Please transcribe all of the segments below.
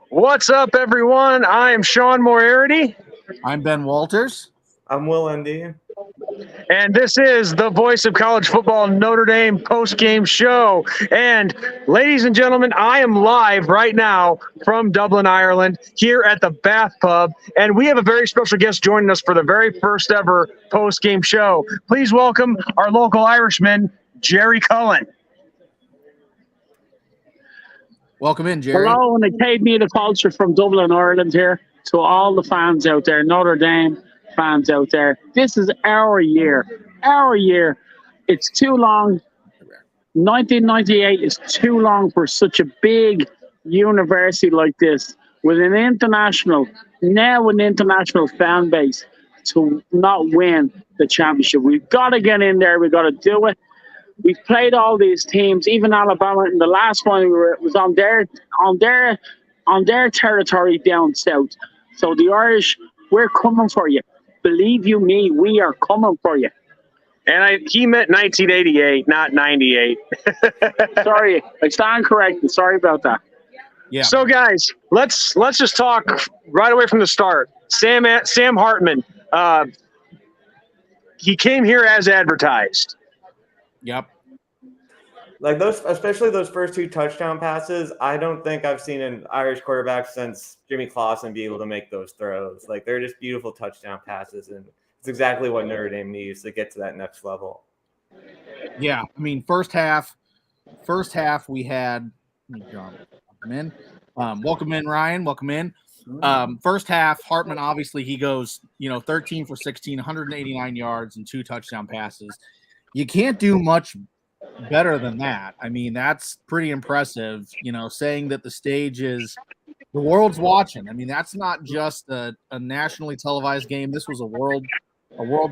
What's up, everyone? I am Sean Moriarty. I'm Ben Walters. I'm Will Endy. And this is the Voice of College Football Notre Dame postgame show. And ladies and gentlemen, I am live right now from Dublin, Ireland, here at the Bath Pub. And we have a very special guest joining us for the very first ever postgame show. Please welcome our local Irishman, Jerry Cullen. Welcome in, Jerry. Hello, and Academy of the Culture from Dublin, Ireland here. To all the fans out there, Notre Dame fans out there. This is our year. Our year. It's too long. 1998 is too long for such a big university like this with an international fan base to not win the championship. We've got to get in there. We've got to do it. We've played all these teams, even Alabama. In the last one, was on their territory down south. So the Irish, we're coming for you. Believe you me, we are coming for you. And he meant 1988, not 98. Sorry, I stand corrected. Sorry about that. Yeah. So, guys, let's just talk right away from the start. Sam Hartman, he came here as advertised. Yep. Like those, especially those first two touchdown passes, I don't think I've seen an Irish quarterback since Jimmy Clausen be able to make those throws. Like they're just beautiful touchdown passes, and it's exactly what Notre Dame needs to get to that next level. Yeah, I mean, first half we had welcome in, Ryan. Welcome in. First half, Hartman obviously he goes 13 for 16, 189 yards and 2 touchdown passes. You can't do much better than that. I mean, that's pretty impressive, saying that the stage is the world's watching. I mean, that's not just a nationally televised game. This was a world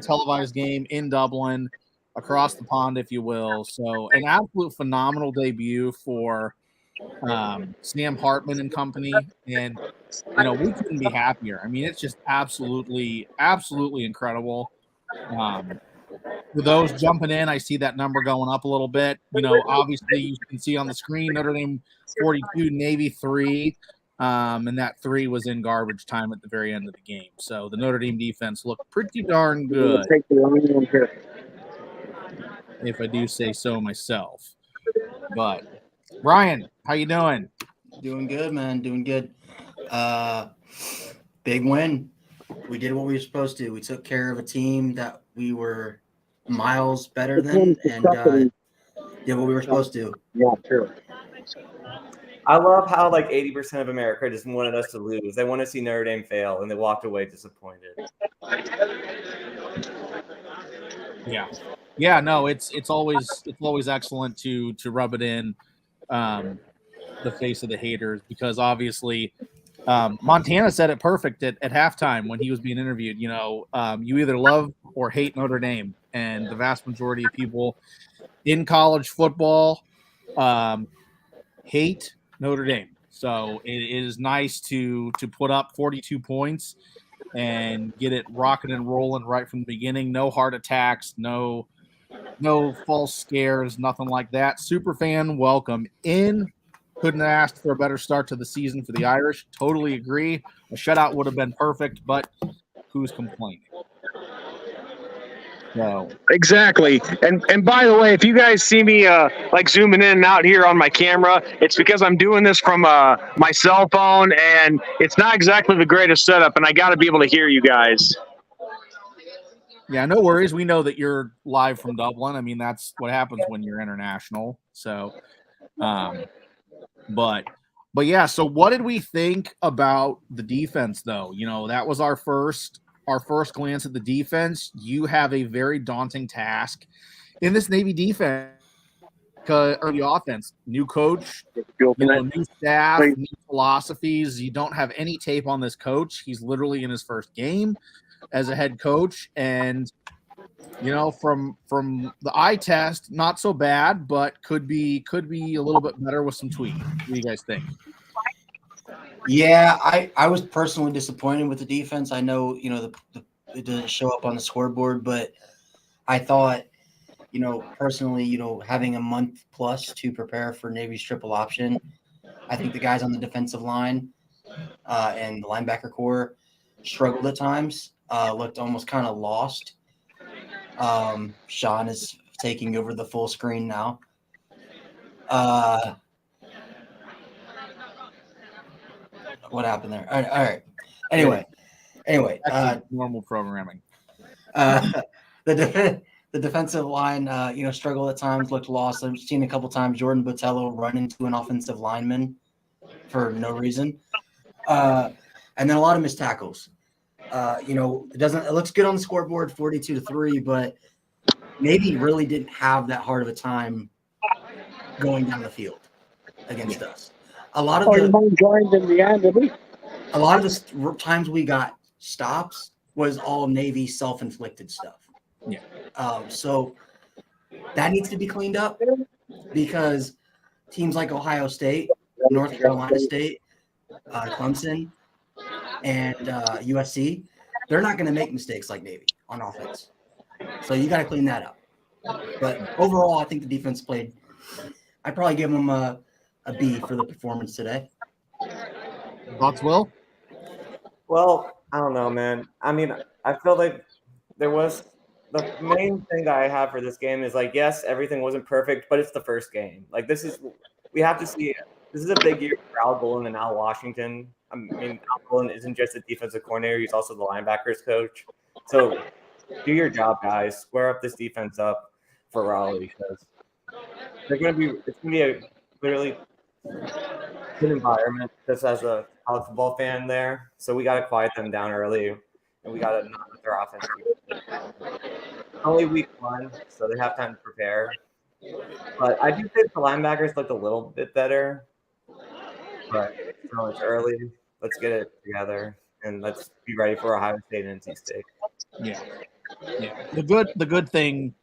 televised game in Dublin, across the pond, if you will. So an absolute phenomenal debut for Sam Hartman and company. And, we couldn't be happier. I mean, it's just absolutely incredible. For those jumping in, I see that number going up a little bit. Obviously you can see on the screen Notre Dame 42, Navy 3, and that 3 was in garbage time at the very end of the game. So the Notre Dame defense looked pretty darn good, if I do say so myself. But Ryan, how you doing? Doing good, man. Doing good. Big win. We did what we were supposed to. We took care of a team that we were miles better than, and did what we were supposed to. Yeah, true. I love how 80% of America just wanted us to lose. They want to see Notre Dame fail, and they walked away disappointed. Yeah. No, it's always excellent to rub it in the face of the haters, because obviously Montana said it perfect at halftime when he was being interviewed. You either love or hate Notre Dame, and the vast majority of people in college football hate Notre Dame. So it is nice to put up 42 points and get it rocking and rolling right from the beginning. No heart attacks, no false scares, nothing like that. Superfan welcome in. Couldn't have asked for a better start to the season for the Irish. Totally agree. A shutout would have been perfect, but who's complaining? So. Exactly. And by the way, if you guys see me zooming in and out here on my camera, it's because I'm doing this from my cell phone, and it's not exactly the greatest setup, and I got to be able to hear you guys. Yeah, no worries. We know that you're live from Dublin. I mean, that's what happens when you're international. So, but yeah. So, what did we think about the defense, though? That was our first glance at the defense. You have a very daunting task in this Navy defense, or the offense. New coach, new staff, new philosophies. You don't have any tape on this coach. He's literally in his first game as a head coach, and from the eye test, not so bad, but could be a little bit better with some tweaks. What do you guys think? Yeah, I was personally disappointed with the defense. I know, it didn't show up on the scoreboard, but I thought personally, having a month plus to prepare for Navy's triple option, I think the guys on the defensive line and the linebacker core struggled at times, looked almost kind of lost. Sean is taking over the full screen now. What happened there? All right. Anyway, normal programming. The defensive line, struggled at times, looked lost. I've seen a couple times Jordan Botello run into an offensive lineman for no reason, and then a lot of missed tackles. It looks good on the scoreboard, 42-3, but Navy really didn't have that hard of a time going down the field against us. A lot of the times we got stops was all Navy self-inflicted stuff. Yeah. So that needs to be cleaned up because teams like Ohio State, North Carolina State, Clemson, and USC, they're not going to make mistakes like Navy on offense. So you got to clean that up. But overall, I think the defense played. I'd probably give them a B for the performance today. Thoughts, Will? Well, I don't know, man. I mean, I feel like there was the main thing I have for this game is like, yes, everything wasn't perfect, but it's the first game. Like we have to see it. This is a big year for Al Golden and Al Washington. I mean, Al Golden isn't just a defensive coordinator; he's also the linebackers coach. So, do your job, guys. Square up this defense up for Raleigh because it's going to be a clearly good environment just as a college football fan there. So we got to quiet them down early, and we got to not let their offense. Only week 1, so they have time to prepare. But I do think the linebackers looked a little bit better. But it's early. Let's get it together, and let's be ready for Ohio State and NC State. Yeah. The good thing,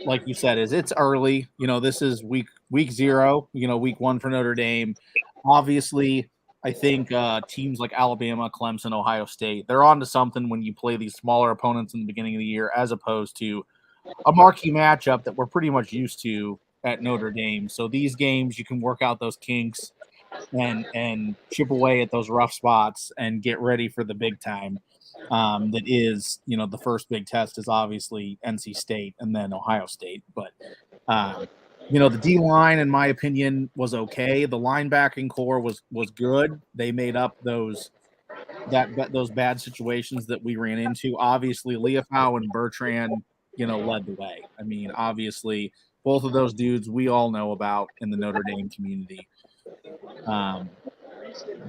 like you said, is it's early. This is week 0. Week 1 for Notre Dame. Obviously, I think teams like Alabama, Clemson, Ohio State, they're on to something when you play these smaller opponents in the beginning of the year, as opposed to a marquee matchup that we're pretty much used to at Notre Dame. So these games, you can work out those kinks and chip away at those rough spots and get ready for the big time. That is, the first big test is obviously NC State and then Ohio State. But, the D-line, in my opinion, was okay. The linebacking core was good. They made up those bad situations that we ran into. Obviously, Leofau and Bertrand, led the way. I mean, obviously, both of those dudes we all know about in the Notre Dame community.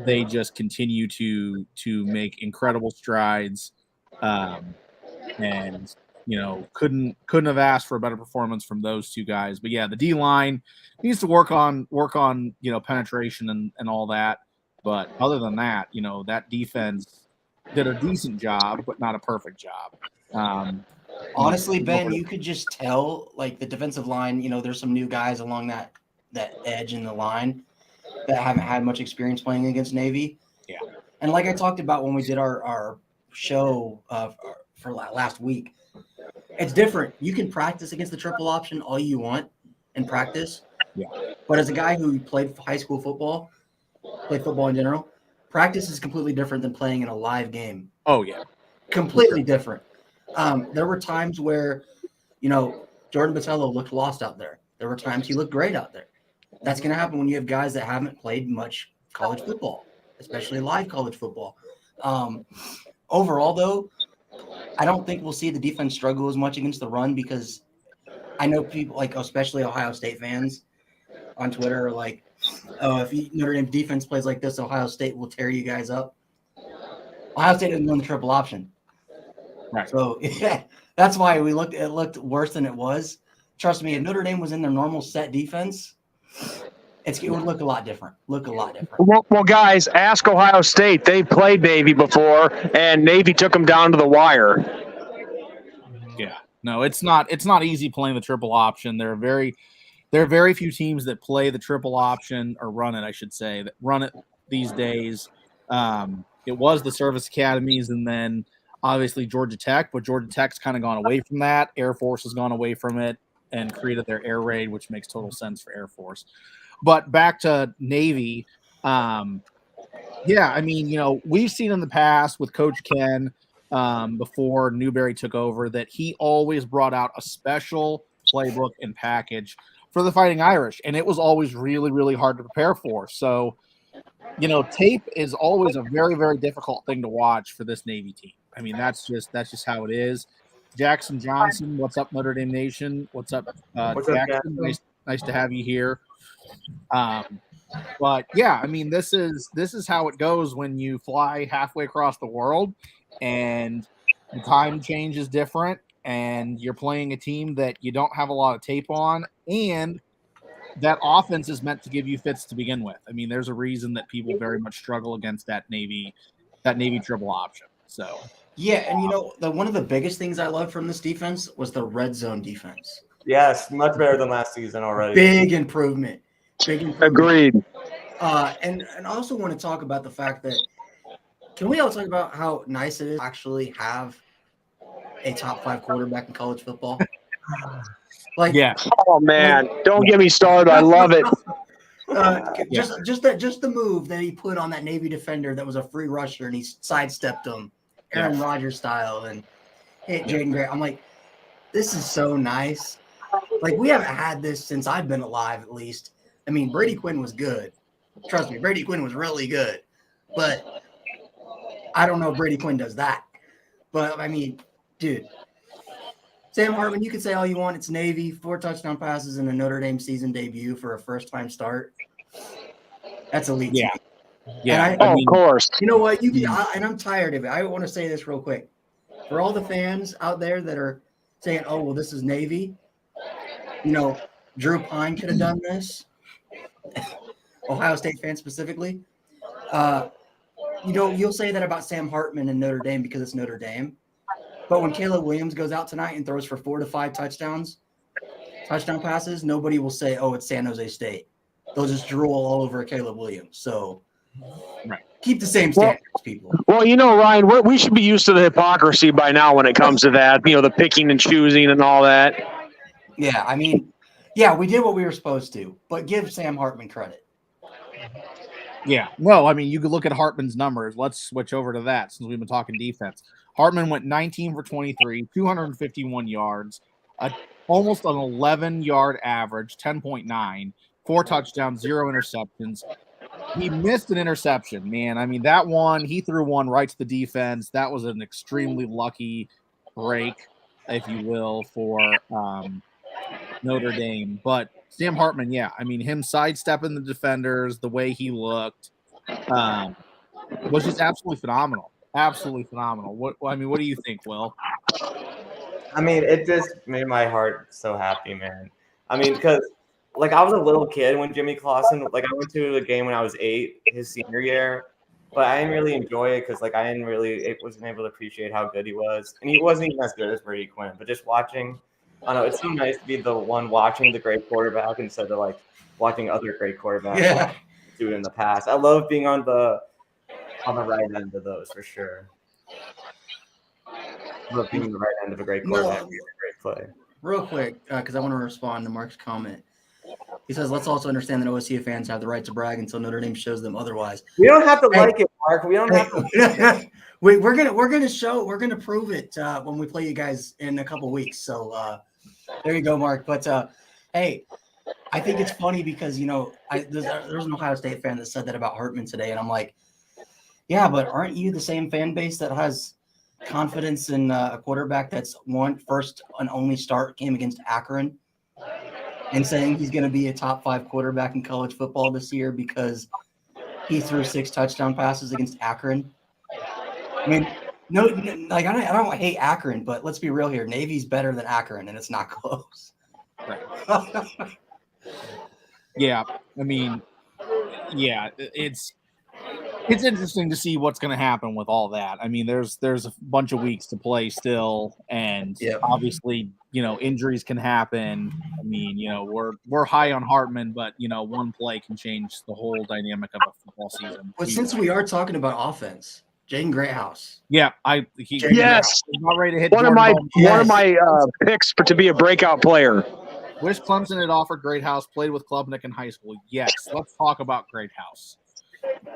They just continue to make incredible strides, and couldn't have asked for a better performance from those two guys. But yeah, the D line needs to work on penetration and all that. But other than that, that defense did a decent job, but not a perfect job. Honestly, Ben, you could just tell, like, the defensive line, there's some new guys along that edge in the line that haven't had much experience playing against Navy. Yeah. And like I talked about when we did our show for last week, it's different. You can practice against the triple option all you want in practice. Yeah. But as a guy who played high school football, played football in general, practice is completely different than playing in a live game. Oh, yeah. Completely different. There were times where, Jordan Botello looked lost out there. There were times he looked great out there. That's going to happen when you have guys that haven't played much college football, especially live college football. Overall, though, I don't think we'll see the defense struggle as much against the run because I know people, like especially Ohio State fans on Twitter, are like, oh, if Notre Dame defense plays like this, Ohio State will tear you guys up. Ohio State didn't win the triple option. Right. So, yeah, that's why it looked worse than it was. Trust me, if Notre Dame was in their normal set defense, it would look a lot different. Well, guys, ask Ohio State. They played Navy before, and Navy took them down to the wire. Yeah. No, it's not easy playing the triple option. There are very few teams that play the triple option or run it, I should say, that run it these days. It was the service academies, and then obviously Georgia Tech, but Georgia Tech's kind of gone away from that. Air Force has gone away from it and created their air raid, which makes total sense for Air Force. But back to Navy, yeah, I mean, we've seen in the past with Coach Ken before Newberry took over that he always brought out a special playbook and package for the Fighting Irish, and it was always really, really hard to prepare for. So, tape is always a very, very difficult thing to watch for this Navy team. I mean, that's just how it is. Jackson Johnson, what's up, Notre Dame Nation? What's up, Jackson? Nice to have you here. But yeah, I mean, this is how it goes when you fly halfway across the world, and the time change is different, and you're playing a team that you don't have a lot of tape on, and that offense is meant to give you fits to begin with. I mean, there's a reason that people very much struggle against that Navy triple option. So yeah, and one of the biggest things I loved from this defense was the red zone defense. Yes, much better than last season already. Big improvement. Agreed. And I also want to talk about the fact that, can we all talk about how nice it is to actually have a top 5 quarterback in college football? Yeah. Oh man, don't get me started. I love it. Just the move that he put on that Navy defender that was a free rusher, and he sidestepped him, Aaron Rodgers style, and hit Jaden Gray. I'm like, this is so nice. Like, we haven't had this since I've been alive, at least. I mean, Brady Quinn was good. Trust me, Brady Quinn was really good. But I don't know if Brady Quinn does that. But, I mean, dude, Sam Hartman, you can say all you want. It's Navy, 4 touchdown passes in a Notre Dame season debut for a first-time start. That's elite. Yeah. To me. Yeah. Of course. You know what? And I'm tired of it. I want to say this real quick. For all the fans out there that are saying, oh, well, this is Navy, Drew Pine could have done this. Ohio State fans specifically. You'll say that about Sam Hartman and Notre Dame because it's Notre Dame. But when Caleb Williams goes out tonight and throws for 4 to 5 touchdown passes, nobody will say, oh, it's San Jose State. They'll just drool all over Caleb Williams. So keep the same standards, people. Well, Ryan, we should be used to the hypocrisy by now when it comes to that, the picking and choosing and all that. Yeah, I mean, we did what we were supposed to, but give Sam Hartman credit. Yeah. Well, I mean, you could look at Hartman's numbers. Let's switch over to that since we've been talking defense. Hartman went 19 for 23, 251 yards, almost an 11-yard average, 10.9, 4 touchdowns, 0 interceptions. He missed an interception, man. I mean, that one, he threw one right to the defense. That was an extremely lucky break, if you will, for Notre Dame. But Sam Hartman, yeah, I mean, him sidestepping the defenders, the way he looked, was just absolutely phenomenal. Absolutely phenomenal. What do you think, Will? I mean, it just made my heart so happy, man. I mean, because I was a little kid when Jimmy Clausen, I went to a game when I was 8, his senior year, but I didn't really enjoy it because wasn't able to appreciate how good he was, and he wasn't even as good as Brady Quinn. But just watching, I don't know, it's so nice to be the one watching the great quarterback instead of watching other great quarterbacks do it in the past. I love being on the right end of those for sure. I love being on the right end of a great quarterback, being a great play. Real quick, because I want to respond to Mark's comment. He says, let's also understand that OSU fans have the right to brag until Notre Dame shows them otherwise. We don't have to like it, Mark. We don't have to. We're gonna prove it when we play you guys in a couple weeks. So there you go, Mark. But hey, I think it's funny because there's an Ohio State fan that said that about Hartman today, and I'm like, yeah, but aren't you the same fan base that has confidence in a quarterback that's won first and only start game against Akron and saying he's going to be a top 5 quarterback in college football this year because he threw 6 touchdown passes against Akron? I mean, I don't hate Akron, but let's be real here. Navy's better than Akron, and it's not close. Right. Yeah, I mean, yeah, it's interesting to see what's going to happen with all that. I mean, there's a bunch of weeks to play still, and obviously, injuries can happen. I mean, we're high on Hartman, but one play can change the whole dynamic of a football season. But since we are talking about offense, Jaden Greathouse. Yeah, Yes, he's not ready to hit one of Jordan my Bowman. picks to be a breakout player. Wish Clemson had offered Greathouse, played with Klubnik in high school. Yes, let's talk about Greathouse.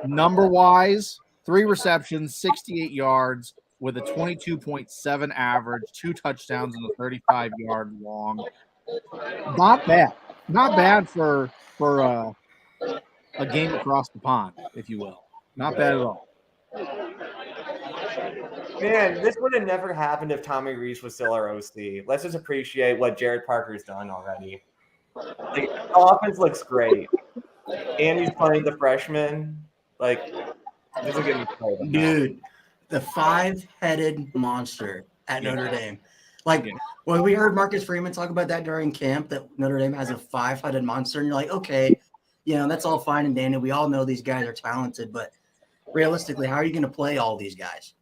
Number-wise, 3 receptions, 68 yards, with a 22.7 average, 2 touchdowns, and a 35-yard long. Not bad. Not bad for a game across the pond, if you will. Not bad at all. Man, this would have never happened if Tommy Rees was still our OC. Let's just appreciate what Jared Parker's done already. Like, the offense looks great. And he's playing the freshman. Like, this will get me excited. Dude, the 5-headed monster at Notre Dame. Like, when we heard Marcus Freeman talk about that during camp, that Notre Dame has a 5-headed monster, and you're like, okay, that's all fine and dandy. We all know these guys are talented, but realistically, how are you going to play all these guys?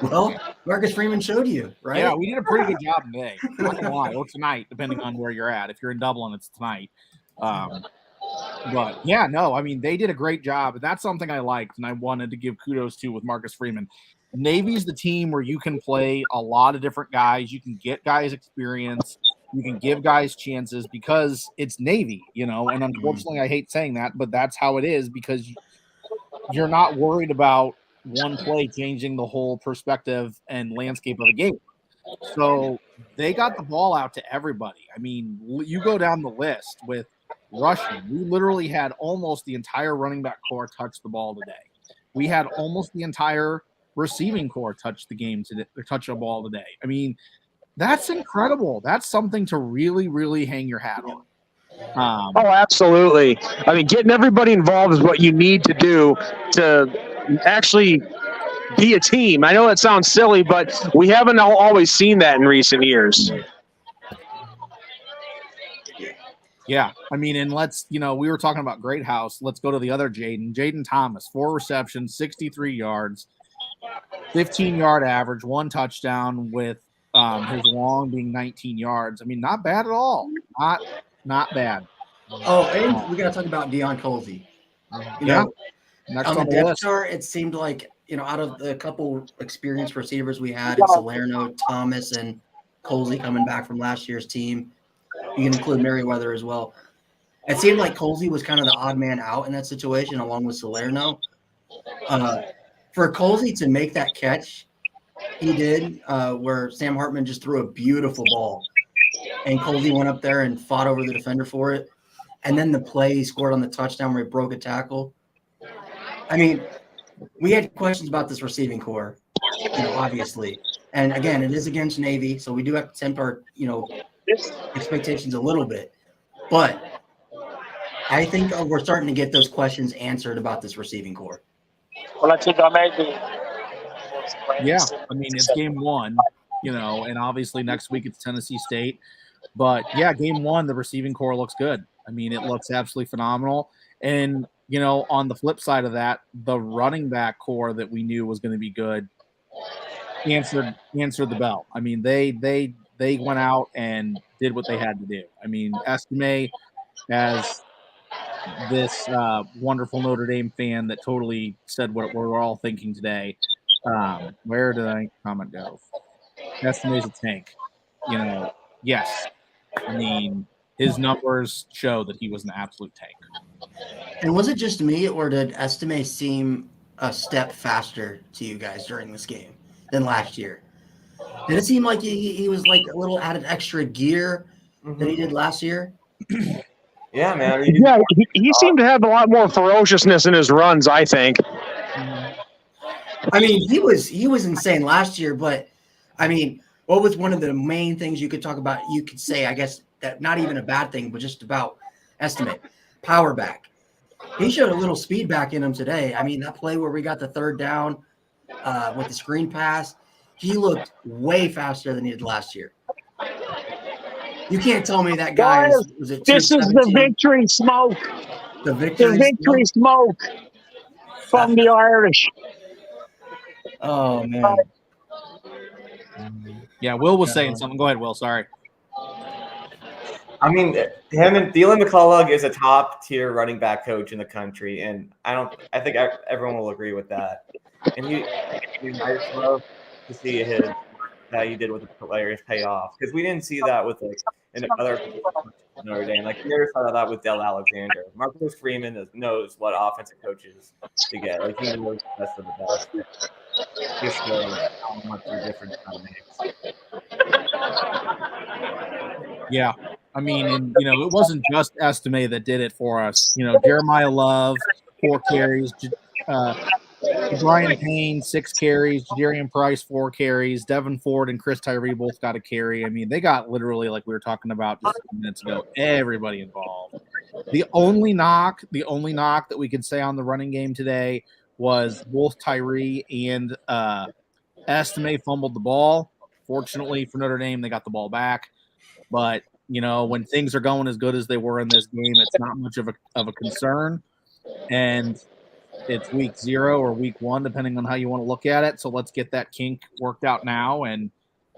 Well, Marcus Freeman showed you, right? Yeah, we did a pretty good job today. Not gonna lie, or tonight, depending on where you're at. If you're in Dublin, it's tonight. But yeah, no, I mean, they did a great job. And that's something I liked and I wanted to give kudos to with Marcus Freeman. Navy's the team where you can play a lot of different guys. You can get guys experience. You can give guys chances because it's Navy, and unfortunately I hate saying that, but that's how it is because you're not worried about one play changing the whole perspective and landscape of a game. So they got the ball out to everybody. I mean, you go down the list with rushing. We literally had almost the entire running back core touch the ball today. We had almost the entire receiving core touch the game today, or touch a ball today. I mean, that's incredible. That's something to really, really hang your hat on. Oh, absolutely. I mean, getting everybody involved is what you need to do to actually be a team. I know that sounds silly, but we haven't always seen that in recent years. Yeah, I mean, and let's, we were talking about Greathouse. Let's go to the other Jaden. Jaden Thomas, 4 receptions, 63 yards, 15-yard average, 1 touchdown with his long being 19 yards. I mean, not bad at all. Not bad. Oh, and we got to talk about Deion Colsey. Next on the depth chart, it seemed like, out of the couple experienced receivers we had, it's Salerno, Thomas, and Colsey coming back from last year's team. You can include Merriweather as well. It seemed like Colsey was kind of the odd man out in that situation, along with Salerno. For Colsey to make that catch, he did, where Sam Hartman just threw a beautiful ball, and Colsey went up there and fought over the defender for it. And then the play he scored on the touchdown where he broke a tackle. I mean, we had questions about this receiving core, obviously. And again, it is against Navy, so we do have to temper, expectations a little bit. But I think we're starting to get those questions answered about this receiving core. Yeah, I mean, it's game 1, and obviously next week it's Tennessee State. But yeah, game 1, the receiving core looks good. I mean, it looks absolutely phenomenal. And on the flip side of that, the running back core that we knew was going to be good answered the bell. I mean, they went out and did what they had to do. I mean, Estime, as this wonderful Notre Dame fan that totally said what we're all thinking today. Where did I comment go? Estime's a tank. Yes. I mean, his numbers show that he was an absolute tank. And was it just me, or did Estime seem a step faster to you guys during this game than last year? Did it seem like he was like a little added extra gear than he did last year? Yeah, man. He seemed to have a lot more ferociousness in his runs, I think. I mean, he was insane last year, but I mean, what was one of the main things you could talk about? You could say, I guess, that not even a bad thing, but just about Estimate. Power back. He showed a little speed back in him today. I mean, that play where we got the 3rd down with the screen pass, he looked way faster than he did last year. You can't tell me that guy was it. This is the victory smoke. The victory smoke from the Irish. Oh man. Yeah, Will was saying something. Go ahead, Will. Sorry. I mean, him and Thielen McCullough is a top tier running back coach in the country, and I think everyone will agree with that. And I just love to see that he did with the players pay off, because we didn't see that with in other Notre Dame. Like, we never saw that with Del Alexander. Marcus Freeman knows what offensive coaches to get. Like, he knows the best of the best. Just shows how much of a difference that makes. Yeah. I mean, and it wasn't just Estime that did it for us. Jeremiah Love, 4 carries, Brian Payne, 6 carries, Jadarian Price, 4 carries, Devin Ford and Chris Tyree both got a carry. I mean, they got literally, like we were talking about just a few minutes ago, everybody involved. The only knock that we could say on the running game today was both Tyree and Estime fumbled the ball. Fortunately for Notre Dame, they got the ball back. But when things are going as good as they were in this game, it's not much of a concern. And it's week 0 or week 1, depending on how you want to look at it. So let's get that kink worked out now and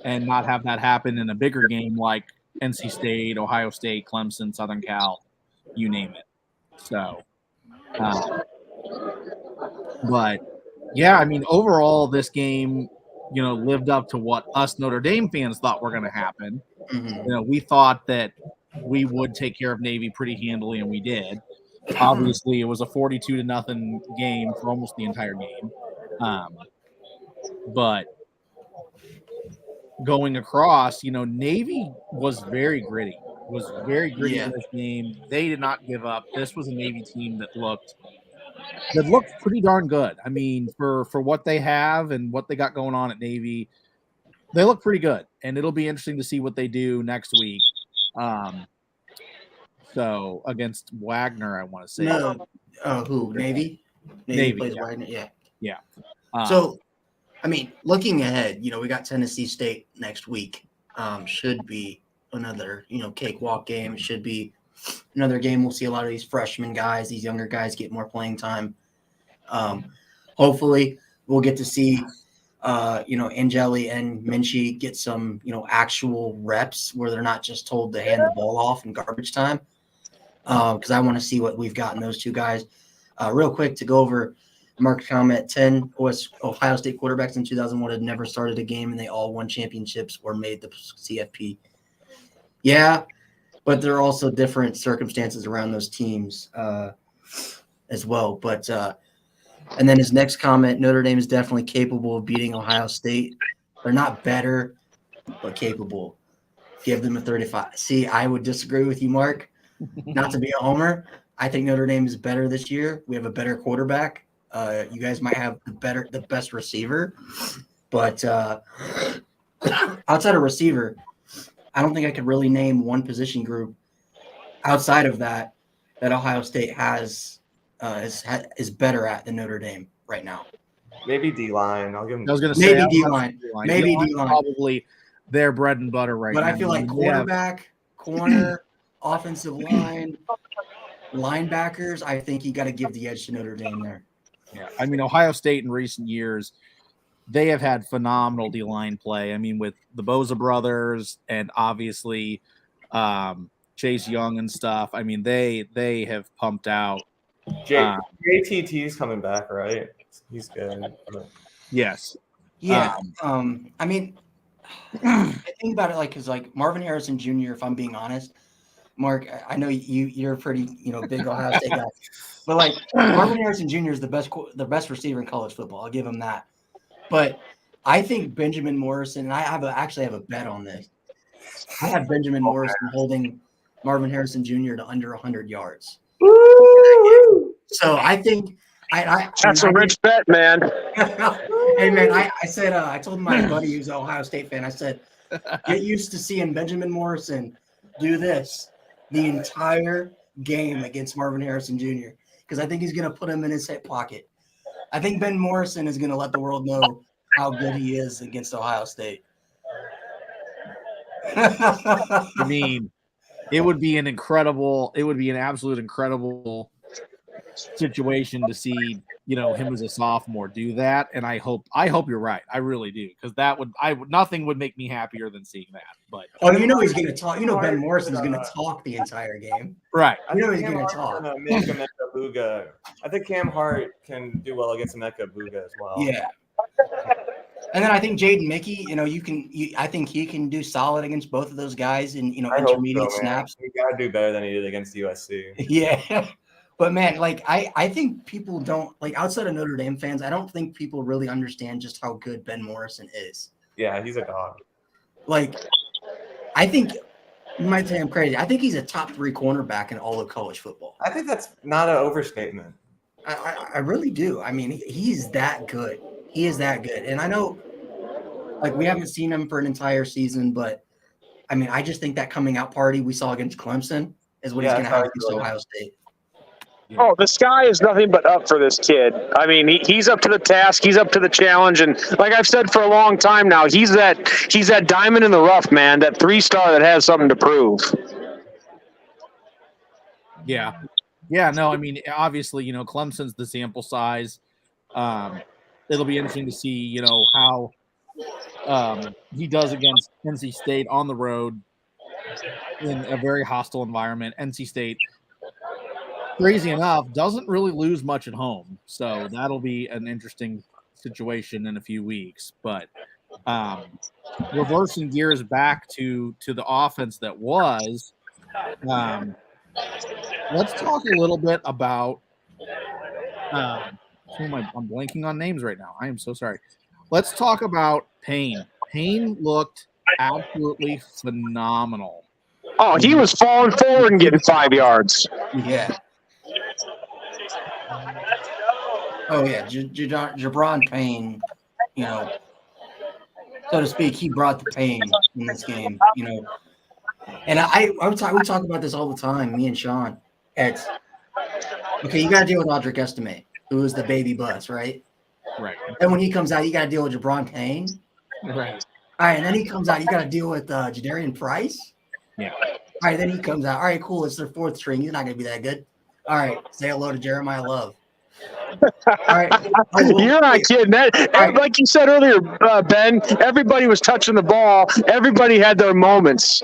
not have that happen in a bigger game like NC State, Ohio State, Clemson, Southern Cal, you name it. So, but yeah, I mean, overall, this game, lived up to what us Notre Dame fans thought were going to happen. Mm-hmm. We thought that we would take care of Navy pretty handily, and we did. Obviously, it was a 42-0 game for almost the entire game. But going across, Navy was very gritty. Yeah. In this game. They did not give up. This was a Navy team that looked pretty darn good. I mean, for what they have and what they got going on at Navy, they look pretty good. And it'll be interesting to see what they do next week. So against Wagner, I want to say. No. Who? Navy? Navy plays Wagner. Yeah. Yeah. So, I mean, looking ahead, we got Tennessee State next week. Should be another, cakewalk game. Should be another game. We'll see a lot of these freshman guys, these younger guys get more playing time. Hopefully, we'll get to see, Angeli and Minchie get some, actual reps where they're not just told to hand the ball off in garbage time. Because I want to see what we've got in those two guys. Real quick to go over Mark's comment, 10 Ohio State quarterbacks in 2001 had never started a game, and they all won championships or made the CFP. Yeah, but there are also different circumstances around those teams as well. But and then his next comment, Notre Dame is definitely capable of beating Ohio State. They're not better, but capable. Give them a 35. See, I would disagree with you, Mark. Not to be a homer, I think Notre Dame is better this year. We have a better quarterback. You guys might have the best receiver, but outside of receiver, I don't think I could really name one position group outside of that Ohio State is better at than Notre Dame right now. Maybe D-line. I'll give them. I was going to say maybe D-line. Maybe D-line. Probably their bread and butter right now. But I feel like quarterback, corner, offensive line, linebackers, I think you got to give the edge to Notre Dame there. Yeah, I mean, Ohio State in recent years, they have had phenomenal D-line play. I mean, with the Boza brothers and obviously Chase Young and stuff. I mean, they have pumped out. JTT's coming back, right? He's good. Yes. Yeah. I mean, I think about it because Marvin Harrison Jr., if I'm being honest, Mark, I know you're a pretty, big Ohio State guy, but Marvin Harrison Jr. is the best receiver in college football. I'll give him that. But I think Benjamin Morrison, and I actually have a bet on this. I have Benjamin Morrison holding Marvin Harrison Jr. to under 100 yards. So I think that's a rich bet, man. Hey man, I said I told my buddy who's an Ohio State fan, I said, get used to seeing Benjamin Morrison do this the entire game against Marvin Harrison Jr. because I think he's going to put him in his hip pocket. I think Ben Morrison is going to let the world know how good he is against Ohio State. I mean, it would be an absolute incredible situation to see, him as a sophomore do that. And I hope you're right. I really do, because nothing would make me happier than seeing that. But he's going to talk. Ben Morrison's going to talk the entire game. Right. He's going to talk. Make Emeka Buga. I think Cam Hart can do well against Emeka Buga as well. Yeah. And then I think Jaden Mickey, I think he can do solid against both of those guys in, intermediate snaps. He got to do better than he did against USC. Yeah. But, man, I think people don't, outside of Notre Dame fans, I don't think people really understand just how good Ben Morrison is. Yeah, he's a dog. I think – you might say I'm crazy. I think he's a top 3 cornerback in all of college football. I think that's not an overstatement. I really do. I mean, he's that good. He is that good. And I know, we haven't seen him for an entire season, but, I mean, I just think that coming out party we saw against Clemson is what he's going to have against Ohio State. Oh, the sky is nothing but up for this kid. I mean, he's up to the task. He's up to the challenge. And like I've said for a long time now, he's that diamond in the rough, man, that 3-star that has something to prove. Yeah. Yeah, no, I mean, obviously, Clemson's the sample size. It'll be interesting to see, how he does against NC State on the road in a very hostile environment. NC State, crazy enough, doesn't really lose much at home. So that'll be an interesting situation in a few weeks. But reversing gears back to the offense that was, let's talk a little bit about I'm blanking on names right now. I am so sorry. Let's talk about Payne. Payne looked absolutely phenomenal. Oh, he was falling forward and getting 5 yards. Yeah. Oh, yeah. Jabron Payne, so to speak, he brought the pain in this game, And we talk about this all the time, me and Sean. It's, okay, you got to deal with Audric Estime, who is the baby bus, right? Right. Then when he comes out, you got to deal with Jabron Payne. Right. All right, and then he comes out, you got to deal with Jadarian Price. Yeah. All right, then he comes out. All right, cool. It's their 4th string. He's not going to be that good. All right, say hello to Jeremiah Love. All right. You're not kidding. Like you said earlier, Ben, everybody was touching the ball. Everybody had their moments.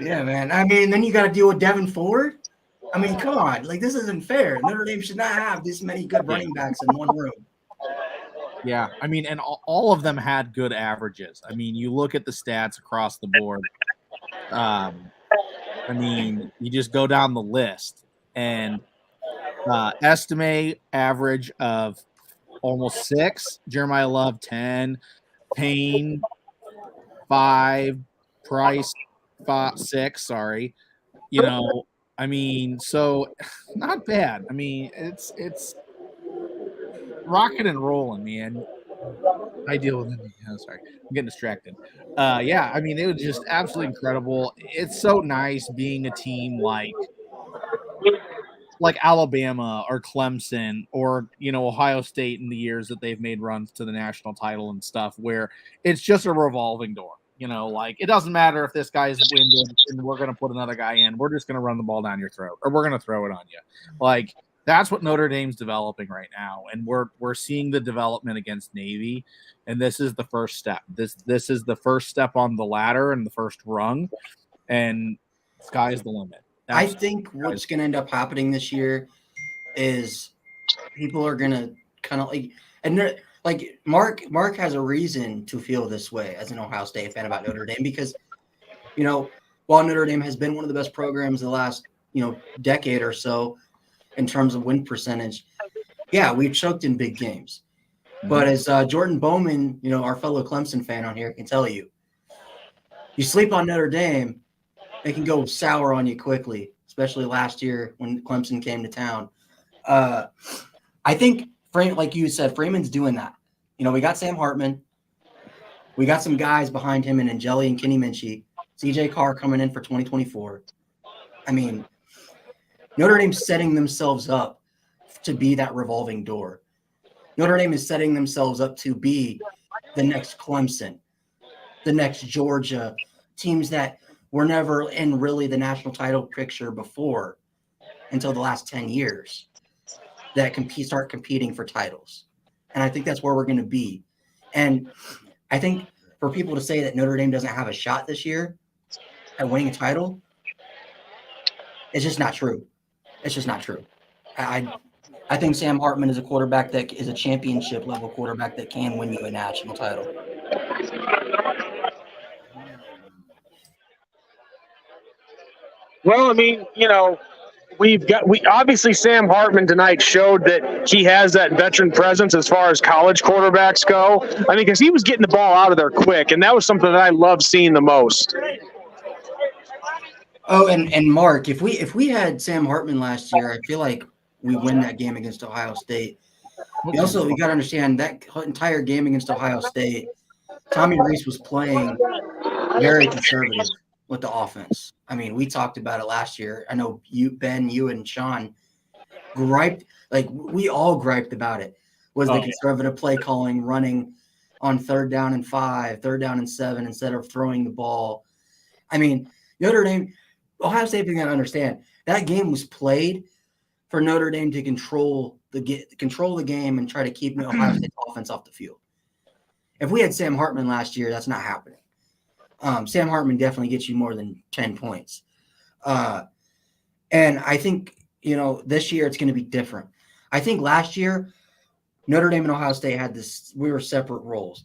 Yeah, man. I mean, then you got to deal with Devin Ford. I mean, come on. This isn't fair. Notre Dame should not have this many good running backs in one room. Yeah, I mean, and all of them had good averages. I mean, you look at the stats across the board. I mean, you just go down the list, and Estime average of almost 6, Jeremiah Love 10, Payne 5, Price 6. Sorry, I mean, so not bad. I mean, it's rocking and rolling, man. I deal with it. Oh, sorry, I'm getting distracted. Yeah, I mean, it was just absolutely incredible. It's so nice being a team like Alabama or Clemson or, Ohio State in the years that they've made runs to the national title and stuff, where it's just a revolving door. It doesn't matter if this guy's winded and we're going to put another guy in. We're just going to run the ball down your throat, or we're going to throw it on you. That's what Notre Dame's developing right now, and we're seeing the development against Navy, and this is the first step. This is the first step on the ladder and the first rung, and sky's the limit. I think what's going to end up happening this year is people are going to kind of Mark has a reason to feel this way as an Ohio State fan about Notre Dame, because, while Notre Dame has been one of the best programs the last, decade or so in terms of win percentage, yeah, we've choked in big games. But as Jordan Bowman, our fellow Clemson fan on here, can tell you, you sleep on Notre Dame, it can go sour on you quickly, especially last year when Clemson came to town. I think, like you said, Freeman's doing that. We got Sam Hartman. We got some guys behind him in Angeli and Kenny Minchie. CJ Carr coming in for 2024. I mean, Notre Dame's setting themselves up to be that revolving door. Notre Dame is setting themselves up to be the next Clemson, the next Georgia, teams that were never in really the national title picture before until the last 10 years. that start competing for titles. And I think that's where we're going to be. And I think for people to say that Notre Dame doesn't have a shot this year at winning a title, it's just not true. It's just not true. I think Sam Hartman is a quarterback that is a championship level quarterback that can win you a national title. Well, I mean, we obviously Sam Hartman tonight showed that he has that veteran presence as far as college quarterbacks go. I mean, because he was getting the ball out of there quick, and that was something that I love seeing the most. Oh, and Mark, if we had Sam Hartman last year, I feel like we win that game against Ohio State. We got to understand that entire game against Ohio State, Tommy Rees was playing very conservative with the offense. I mean, we talked about it last year. I know Ben, you and Sean griped, like we all griped about it, was the conservative play calling, running on 3rd down and 5, 3rd down and 7 instead of throwing the ball. I mean, Notre Dame, Ohio State didn't understand that game was played for Notre Dame to control the game and try to keep the Ohio State offense off the field. If we had Sam Hartman last year, that's not happening. Sam Hartman definitely gets you more than 10 points. And I think, this year it's going to be different. I think last year, Notre Dame and Ohio State had we were separate roles.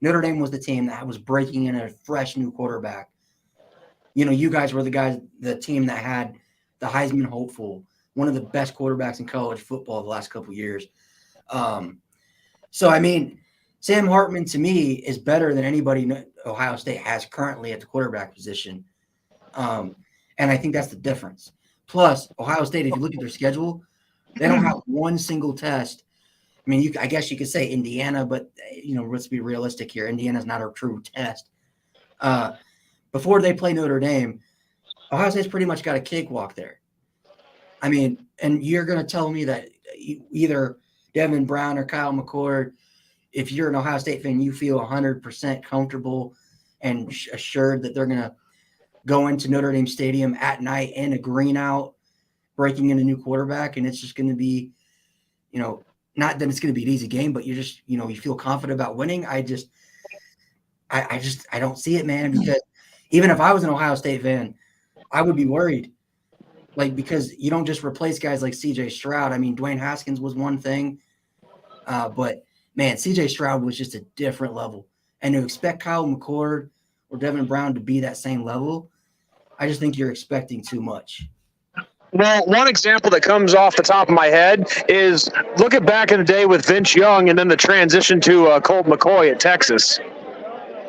Notre Dame was the team that was breaking in a fresh new quarterback. You guys were the team that had the Heisman hopeful, one of the best quarterbacks in college football the last couple of years. So, I mean, Sam Hartman, to me, is better than anybody Ohio State has currently at the quarterback position. And I think that's the difference. Plus, Ohio State, if you look at their schedule, they don't have one single test. I mean, I guess you could say Indiana, but, let's be realistic here. Indiana's not a true test. Before they play Notre Dame, Ohio State's pretty much got a cakewalk there. I mean, and you're going to tell me that either Devin Brown or Kyle McCord, if you're an Ohio State fan, you feel 100% comfortable and assured that they're going to go into Notre Dame Stadium at night in a green out, breaking in a new quarterback, and it's just going to be, not that it's going to be an easy game, but you just, you feel confident about winning. I don't see it, man, because even if I was an Ohio State fan, I would be worried. Because you don't just replace guys like C.J. Stroud. I mean, Dwayne Haskins was one thing, but, man, C.J. Stroud was just a different level. And to expect Kyle McCord or Devin Brown to be that same level, I just think you're expecting too much. Well, one example that comes off the top of my head is look at back in the day with Vince Young and then the transition to Colt McCoy at Texas.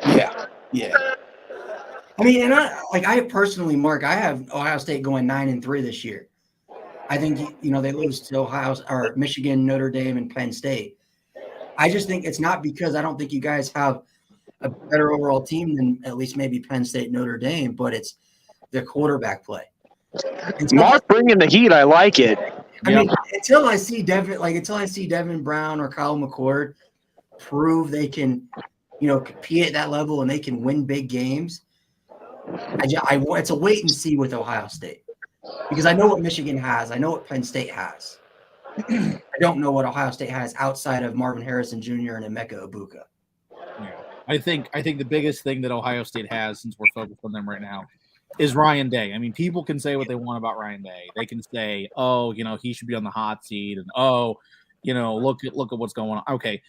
Yeah. I mean, and I personally, Mark, I have Ohio State going 9-3 this year. I think, they lose to Michigan, Notre Dame, and Penn State. I just think it's not because I don't think you guys have a better overall team than at least maybe Penn State, Notre Dame, but it's the quarterback play. Mark bringing the heat, I like it. I mean, until I see Devin Brown or Kyle McCord prove they can, compete at that level and they can win big games, it's a wait and see with Ohio State because I know what Michigan has. I know what Penn State has. I don't know what Ohio State has outside of Marvin Harrison Jr. and Emeka Egbuka. Yeah. I think the biggest thing that Ohio State has, since we're focused on them right now, is Ryan Day. I mean, people can say what they want about Ryan Day. They can say, he should be on the hot seat, and look at what's going on. Okay,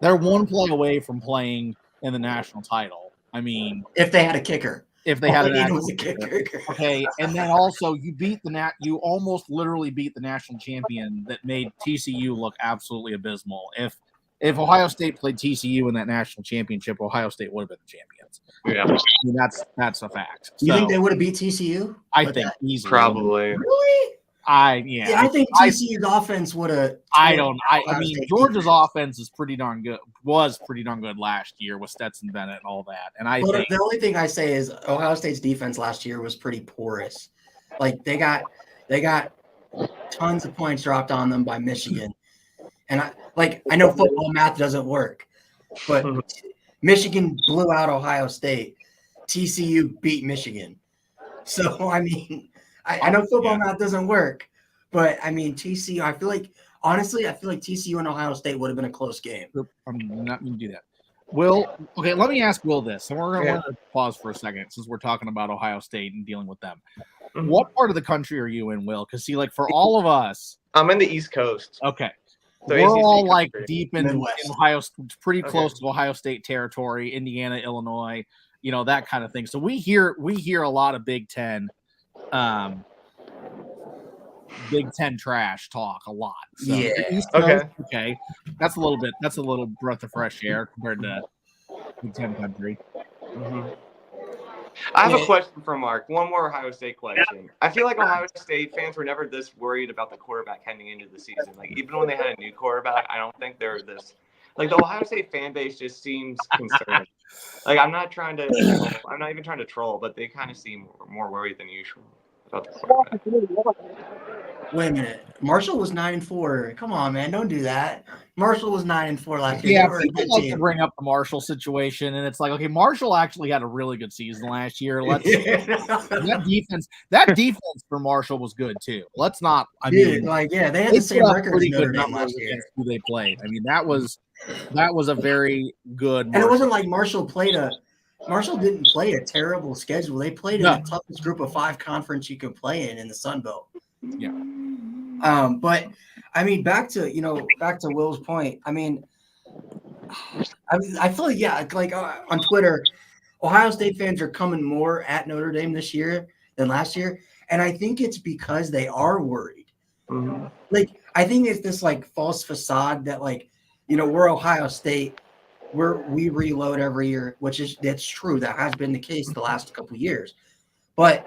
they're one play away from playing in the national title. I mean, if they had a kicker. If they had a kicker. Okay, and then also you almost literally beat the national champion that made TCU look absolutely abysmal. If Ohio State played TCU in that national championship, Ohio State would have been the champions. Yeah, I mean, that's a fact. You think they would have beat TCU? I think easily. Probably. Really? I think TCU's offense would have. I mean, Georgia's offense is pretty darn good. Was pretty darn good last year with Stetson Bennett and all that. And think the only thing I say is Ohio State's defense last year was pretty porous. Like they got tons of points dropped on them by Michigan, and I know football math doesn't work, but Michigan blew out Ohio State. TCU beat Michigan. So I mean. I know football math doesn't work, but I mean TCU. I feel like honestly, I feel like TCU and Ohio State would have been a close game. I'm not going to do that. Will, okay, let me ask Will this, and we're going to pause for a second since we're talking about Ohio State and dealing with them. Mhm. What part of the country are you in, Will? Because see, like for all of us, I'm in the East Coast. okay, So we're ACC all like country. deep in Midwest. Ohio, pretty Okay. close to Ohio State territory, Indiana, Illinois, you know, that kind of thing. So we hear a lot of Big Ten trash talk a lot. So Yeah. East Coast, Okay. okay, that's a little breath of fresh air compared to Big Ten country. Mm-hmm. I have a question for Mark. One more Ohio State question. I feel like Ohio State fans were never this worried about the quarterback heading into the season. Like, even when they had a new quarterback, I don't think they were this. Like, the Ohio State fan base just seems concerned. Like, I'm not even trying to troll, but they kind of seem more worried than usual about the quarterback. Wait a minute. Marshall was 9-4. Come on, man. Don't do that. Marshall was 9-4 last year. Yeah, They were a people good like to team. bring up the Marshall situation, and it's like, okay, Marshall actually had a really good season last year. That defense for Marshall was good too. Let's not. I Dude, mean, like, yeah, they had they the same put up record as pretty Notre good Dame numbers last year. against who they played. I mean, that was a very good. And it wasn't like Marshall didn't play a terrible schedule. They played in the toughest group of 5 conference you could play in the Sun Belt. Yeah. But I mean, back to Will's point. I mean, I feel like on Twitter, Ohio State fans are coming more at Notre Dame this year than last year, and I think it's because they are worried. Mm-hmm. Like, I think it's this like false facade that like, you know, we're Ohio State, we reload every year, that's true. That has been the case the last couple of years, but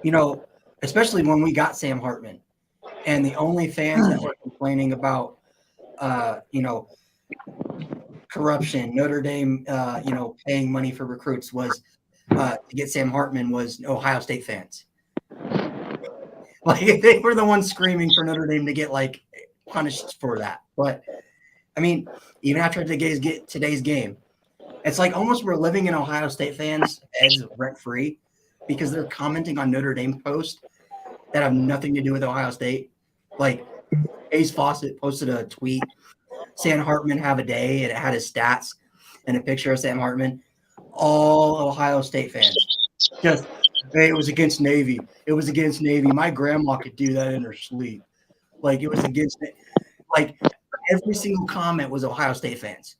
you know, especially when we got Sam Hartman, and the only fans that were complaining about, corruption, Notre Dame, paying money for recruits was to get Sam Hartman was Ohio State fans. Like, they were the ones screaming for Notre Dame to get like punished for that. But I mean, even after today's game, it's like almost we're living in Ohio State fans as rent free because they're commenting on Notre Dame posts that have nothing to do with Ohio State. Like, Ace Fawcett posted a tweet, Sam Hartman have a day, and it had his stats and a picture of Sam Hartman. All Ohio State fans just, hey, it was against Navy. It was against Navy. My grandma could do that in her sleep. Like, it was against it. Like, every single comment was Ohio State fans.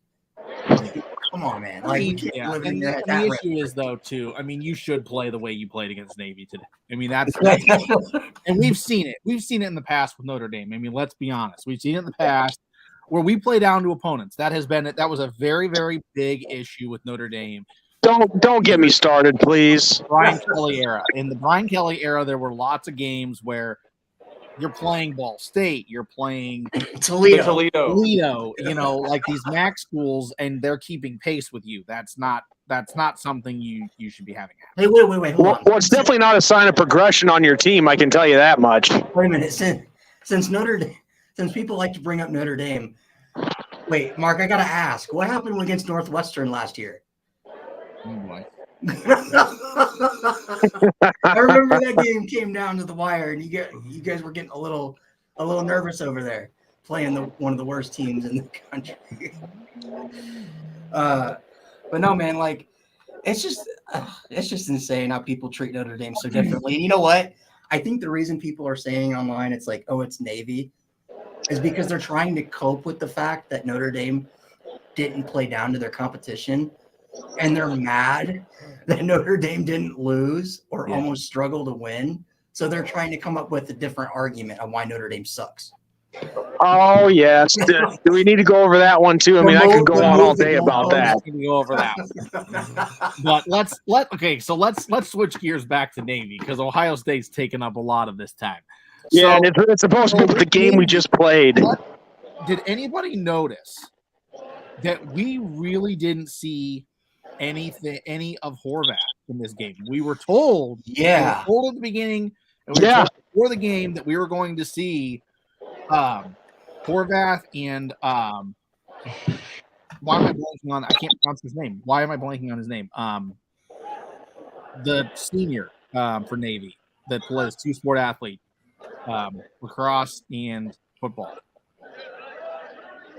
Come on, man. Like, we can't live in that. The issue is, though, too, I mean, you should play the way you played against Navy today. I mean, that's and we've seen it. We've seen it in the past with Notre Dame. I mean, let's be honest. We've seen it in the past where we play down to opponents. That was a very, very big issue with Notre Dame. Don't get me started, please. Brian Kelly era. In the Brian Kelly era, there were lots of games where you're playing Ball State, you're playing Toledo, you know, like these MAC schools, and they're keeping pace with you. That's not something you should be having. Hey, wait, hold on. Well, it's definitely not a sign of progression on your team. I can tell you that much. Wait a minute. Since people like to bring up Notre Dame, wait, Mark, I gotta ask, what happened against Northwestern last year? Oh boy. I remember that game came down to the wire, and you guys were getting a little nervous over there, playing one of the worst teams in the country. But no, man, like, it's just insane how people treat Notre Dame so differently. And you know what? I think the reason people are saying online it's like, oh, it's Navy, is because they're trying to cope with the fact that Notre Dame didn't play down to their competition. And they're mad that Notre Dame didn't lose or almost struggle to win. So they're trying to come up with a different argument on why Notre Dame sucks. Oh, yes. Do we need to go over that one, too? I mean, I could go on all day about that. We can go over that. But let's switch gears back to Navy, because Ohio State's taken up a lot of this time. Yeah, and it's supposed to be the game we just played. Did anybody notice that we really didn't see any of Horvath in this game? We were told, at the beginning, and we were told before the game that we were going to see Horvath and why am I blanking on? I can't pronounce his name. Why am I blanking on his name? The senior for Navy that plays 2-sport athlete, lacrosse and football.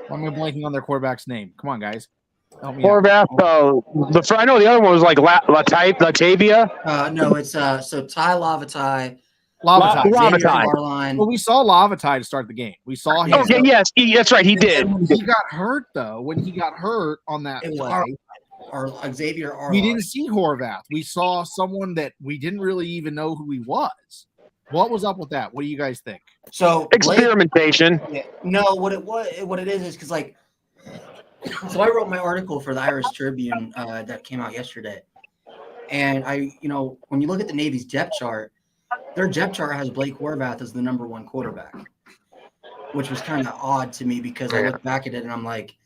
Why am I blanking on their quarterback's name? Come on, guys. Help me out. Horvath. I know the other one was like Latavia. No, it's so Ty Lavatai. Lavatai. Xavier Well, we saw Lavatai to start the game. We saw him. Okay, yes, that's right. He did. When he got hurt, though, on that play, or Xavier Arline. We didn't see Horvath. We saw someone that we didn't really even know who he was. What was up with that? What do you guys think? So experimentation. No, what it is because like, so I wrote my article for the Irish Tribune that came out yesterday, and when you look at the Navy's depth chart, their depth chart has Blake Horvath as the number 1 quarterback, which was kind of odd to me because I look back at it and I'm like,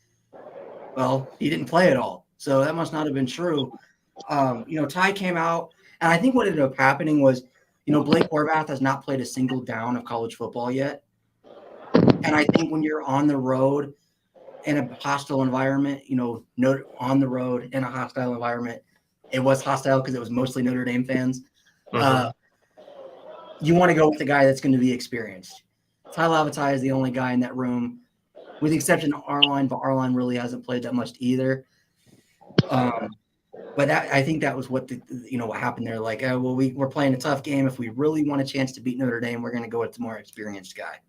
well, he didn't play at all, so that must not have been true. Ty came out, and I think what ended up happening was, Blake Horvath has not played a single down of college football yet. And I think when you're on the road in a hostile environment, on the road in a hostile environment, it was hostile because it was mostly Notre Dame fans. You want to go with the guy that's going to be experienced. Ty Lavatai is the only guy in that room, with the exception of Arline, but Arline really hasn't played that much either. But I think that was what what happened there. Like, we're playing a tough game. If we really want a chance to beat Notre Dame, we're going to go with the more experienced guy.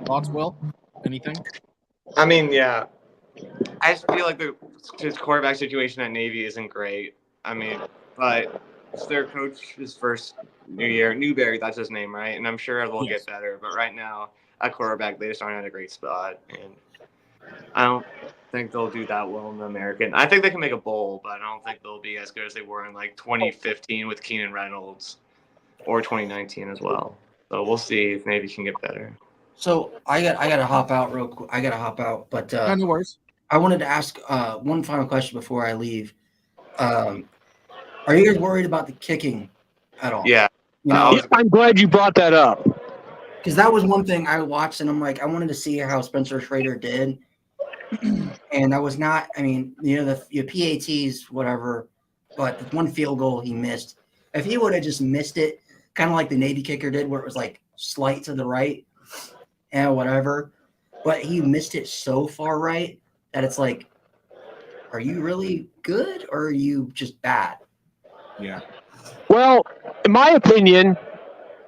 Thoughts, Will? Anything? I mean, yeah. I just feel like his quarterback situation at Navy isn't great. I mean, but it's their coach's first new year. Newberry, that's his name, right? And I'm sure they'll get better. But right now, at quarterback, they just aren't at a great spot. And I don't think they'll do that well in the American. I think they can make a bowl, but I don't think they'll be as good as they were in like 2015 with Keenan Reynolds or 2019 as well. So we'll see if Navy can get better. So I got to hop out real quick. But no worries. I wanted to ask one final question before I leave. Are you guys worried about the kicking at all? Yeah. I'm glad you brought that up. Because that was one thing I watched, and I'm like, I wanted to see how Spencer Schrader did. And that was not, the PATs, whatever, but the one field goal he missed. If he would have just missed it, kind of like the Navy kicker did, where it was like slight to the right and whatever, but he missed it so far right that it's like, are you really good or are you just bad? Yeah. Well, in my opinion,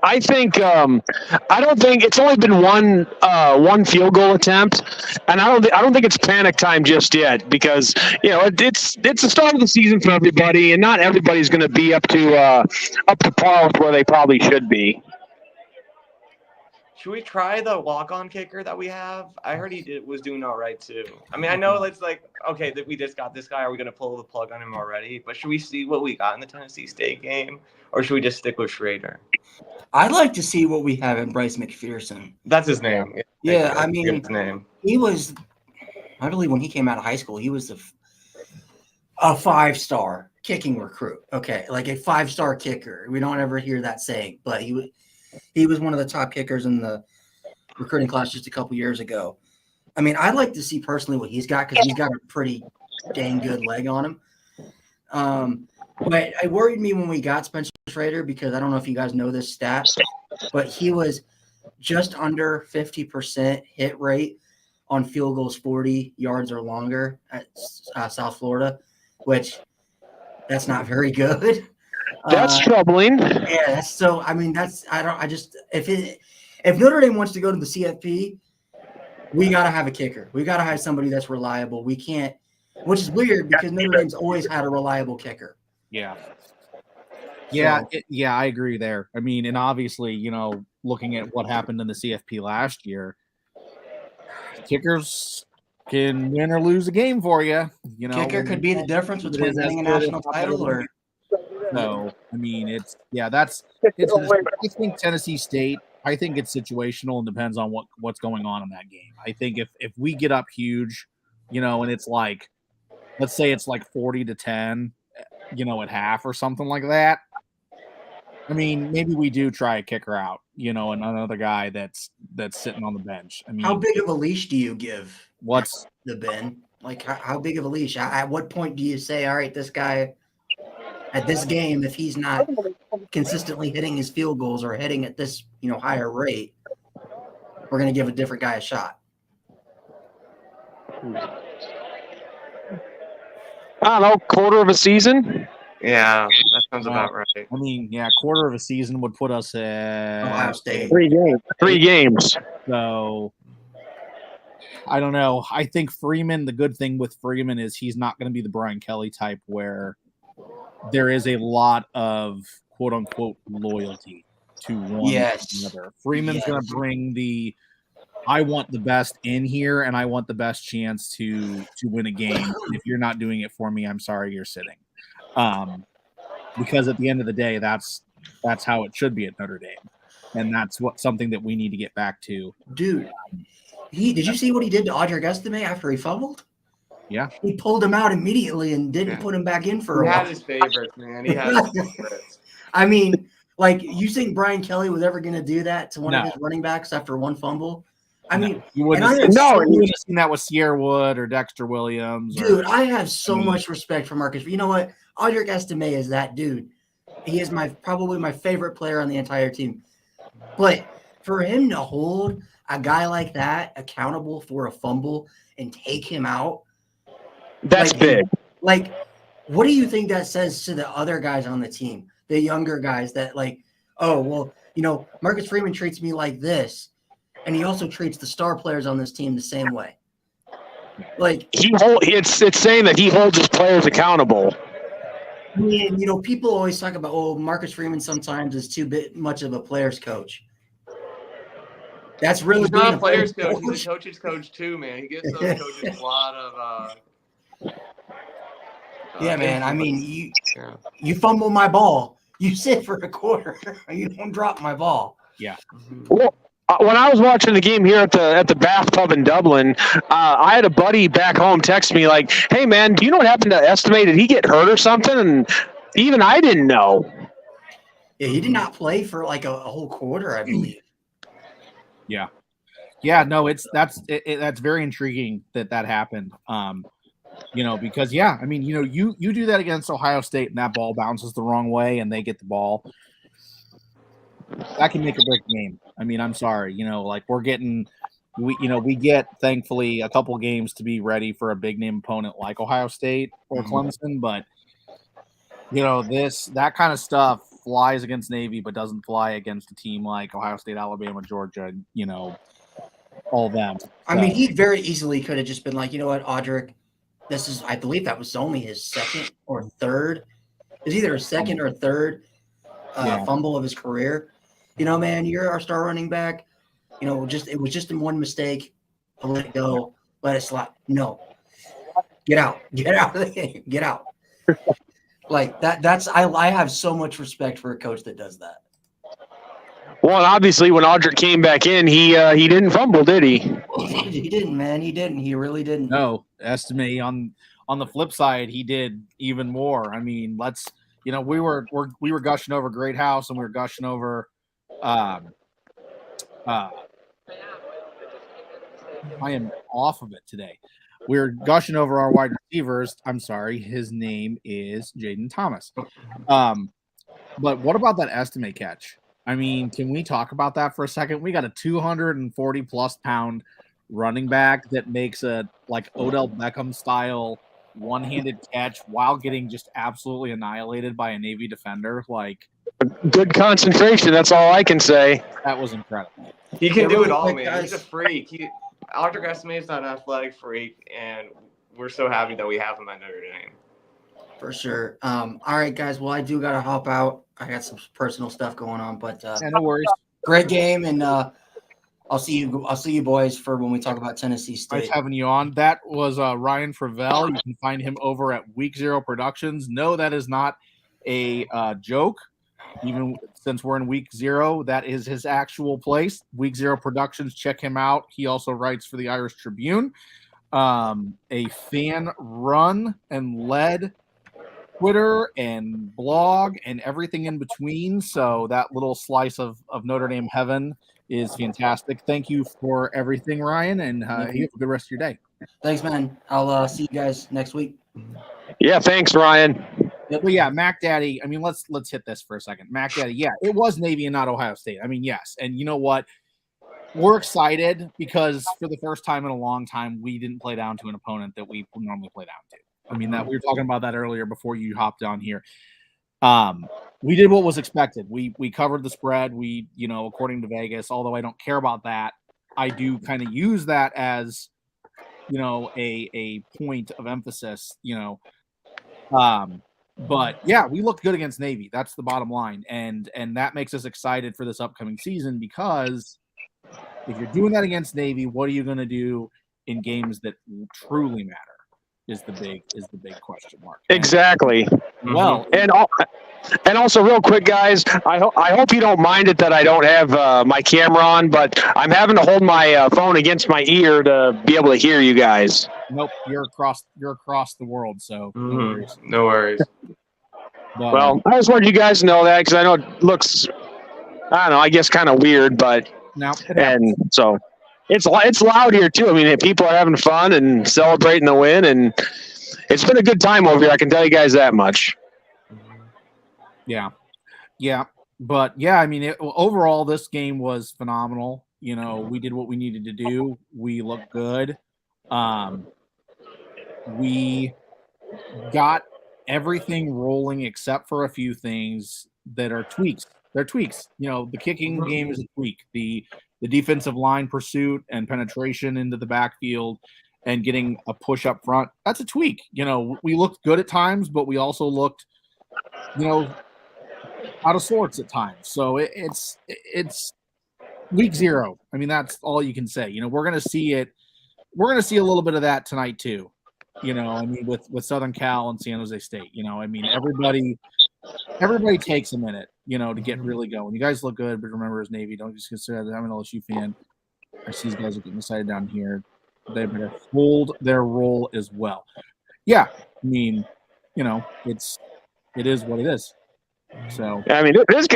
I think I don't think it's only been one field goal attempt, and I don't think it's panic time just yet because it's the start of the season for everybody, and not everybody's going to be up to par with where they probably should be. Should we try the walk-on kicker that we have? I heard he was doing all right too. I mean, I know it's like, okay, that we just got this guy. Are we going to pull the plug on him already? But should we see what we got in the Tennessee State game, or should we just stick with Schrader? I'd like to see what we have in Bryce McPherson. That's his name. Yeah, I mean, his name. He was, I believe when he came out of high school, he was a 5-star kicking recruit. Okay, like a 5-star kicker. We don't ever hear that saying, but he was one of the top kickers in the recruiting class just a couple years ago. I mean, I'd like to see personally what he's got because he's got a pretty dang good leg on him. But it worried me when we got Spencer Schrader because I don't know if you guys know this stat, but he was just under 50% hit rate on field goals 40 yards or longer at South Florida, which that's not very good. That's troubling. Yeah. So, I mean, if Notre Dame wants to go to the CFP, we got to have a kicker. We got to have somebody that's reliable. We can't, which is weird because Notre Dame's always had a reliable kicker. Yeah. Yeah. I agree there. I mean, and obviously, looking at what happened in the CFP last year, kickers can win or lose a game for you. Kicker could be the difference between winning a national title or. No, I mean, I think Tennessee State, I think it's situational and depends on what's going on in that game. I think if we get up huge, and it's like, let's say it's like 40-10, at half or something like that. I mean, maybe we do try a kicker out, and another guy that's sitting on the bench. I mean, how big of a leash do you give? What's the Ben? Like, how big of a leash? At what point do you say, all right, this guy at this game, if he's not consistently hitting his field goals or hitting at this, higher rate, we're going to give a different guy a shot. I don't know, quarter of a season. Yeah, that sounds about right. I mean, yeah, quarter of a season would put us at Ohio State. 3 games. So I don't know. I think Freeman, the good thing with Freeman is he's not going to be the Brian Kelly type where there is a lot of quote unquote loyalty to one or another. Freeman's going to bring I want the best in here and I want the best chance to win a game. If you're not doing it for me, I'm sorry you're sitting. Because at the end of the day, that's how it should be at Notre Dame. And that's something that we need to get back to. Dude, did you see what he did to Audric Estime after he fumbled? Yeah. He pulled him out immediately and didn't put him back in for a while. He had his favorites, man. He had his favorites. I mean, you think Brian Kelly was ever going to do that to one of his running backs after one fumble? I mean, you wouldn't have seen that with Sierra Wood or Dexter Williams. Dude, I have so much respect for Marcus. You know what? Audric Estime is that dude. He is probably my favorite player on the entire team. But for him to hold a guy like that accountable for a fumble and take him out, that's big. What do you think that says to the other guys on the team, the younger guys that Marcus Freeman treats me like this, and he also treats the star players on this team the same way. It's saying that he holds his players accountable. I mean, people always talk about, Marcus Freeman sometimes is too much of a player's coach. That's really he's not a player's coach. He's a coach's coach too, man. He gives those coaches a lot of. Yeah, man. I mean, you fumble my ball, you sit for a quarter. You don't drop my ball. Yeah. Well, when I was watching the game here at the Bath Pub in Dublin, I had a buddy back home text me like, "Hey, man, do you know what happened to Estime? Did he get hurt or something?" And even I didn't know. Yeah, he did not play for a whole quarter, I believe. Yeah. Yeah, no, that's very intriguing that happened. Because I mean, you do that against Ohio State and that ball bounces the wrong way and they get the ball. That can make or break the game. I mean, I'm sorry, we get thankfully a couple games to be ready for a big name opponent like Ohio State or Clemson, but that kind of stuff flies against Navy, but doesn't fly against a team like Ohio State, Alabama, Georgia, all them. So. I mean, he very easily could have just been like, you know what, Audric, I believe that was only his second or third. It was either a second or third fumble of his career. Man, you're our star running back. It was just in one mistake. I'll let it go. Let it slide. No. Get out. Get out of the game. Get out. I have so much respect for a coach that does that. Well, and obviously when Audric came back in, he didn't fumble, did he? He didn't, man. He didn't. He really didn't. No, Estime on the flip side, he did even more. I mean, we were gushing over Great House and we were gushing over I am off of it today. We're gushing over our wide receivers. I'm sorry, his name is Jaden Thomas. But what about that Estime catch? I mean, can we talk about that for a second? We got a 240 plus pound running back that makes a Odell Beckham style one-handed catch while getting just absolutely annihilated by a Navy defender. Good concentration. That's all I can say. That was incredible. He can do it all, man. He's a freak. Audric Estime is not an athletic freak, and we're so happy that we have him at Notre Dame. For sure. All right, guys. Well, I do got to hop out. I got some personal stuff going on, but no worries. Great game, and I'll see you boys for when we talk about Tennessee State. Nice having you on. That was Ryan Fravel. You can find him over at Week Zero Productions. No, that is not a joke. Even since we're in Week Zero, that is his actual place. Week Zero Productions. Check him out. He also writes for the Irish Tribune, a fan run and led Twitter and blog and everything in between. So that little slice of Notre Dame heaven is fantastic. Thank you for everything, Ryan, and you have a good rest of your day. Thanks, man. I'll see you guys next week. Yeah, thanks, Ryan. But yeah, Mac Daddy. I mean, let's hit this for a second. Mac Daddy. Yeah, it was Navy and not Ohio State. I mean, yes, and you know what? We're excited because for the first time in a long time, we didn't play down to an opponent that we normally play down to. I mean, that we were talking about that earlier before you hopped on here. We did what was expected. We covered the spread. We, according to Vegas, although I don't care about that, I do kind of use that as, a point of emphasis, but yeah, we looked good against Navy. That's the bottom line. And that makes us excited for this upcoming season, because if you're doing that against Navy, what are you going to do in games that truly matter is the big question mark. Exactly. Well, and also real quick, guys, I hope you don't mind it that I don't have my camera on, but I'm having to hold my phone against my ear to be able to hear you guys. Nope, you're across the world, so no worries. No worries. But, Well, I just wanted you guys to know that, because I know it looks, I don't know, I guess kind of weird, but now and so it's loud here too. I mean, people are having fun and celebrating the win, and it's been a good time over here. I can tell you guys that much. Yeah. But yeah, I mean, overall, this game was phenomenal. We did what we needed to do. We looked good. We got everything rolling except for a few things that are tweaks. They're tweaks. The kicking game is a tweak. The defensive line pursuit and penetration into the backfield and getting a push up front, that's a tweak. We looked good at times, but we also looked, out of sorts at times. So it's week 0. I mean, that's all you can say. We're going to see it. We're going to see a little bit of that tonight too. I mean, with Southern Cal and San Jose State, I mean, everybody takes a minute, to get really going. You guys look good, but remember, as Navy, don't just consider that I'm an LSU fan. I see these guys are getting excited down here. They better hold their role as well. Yeah, I mean, it is what it is. So I mean, this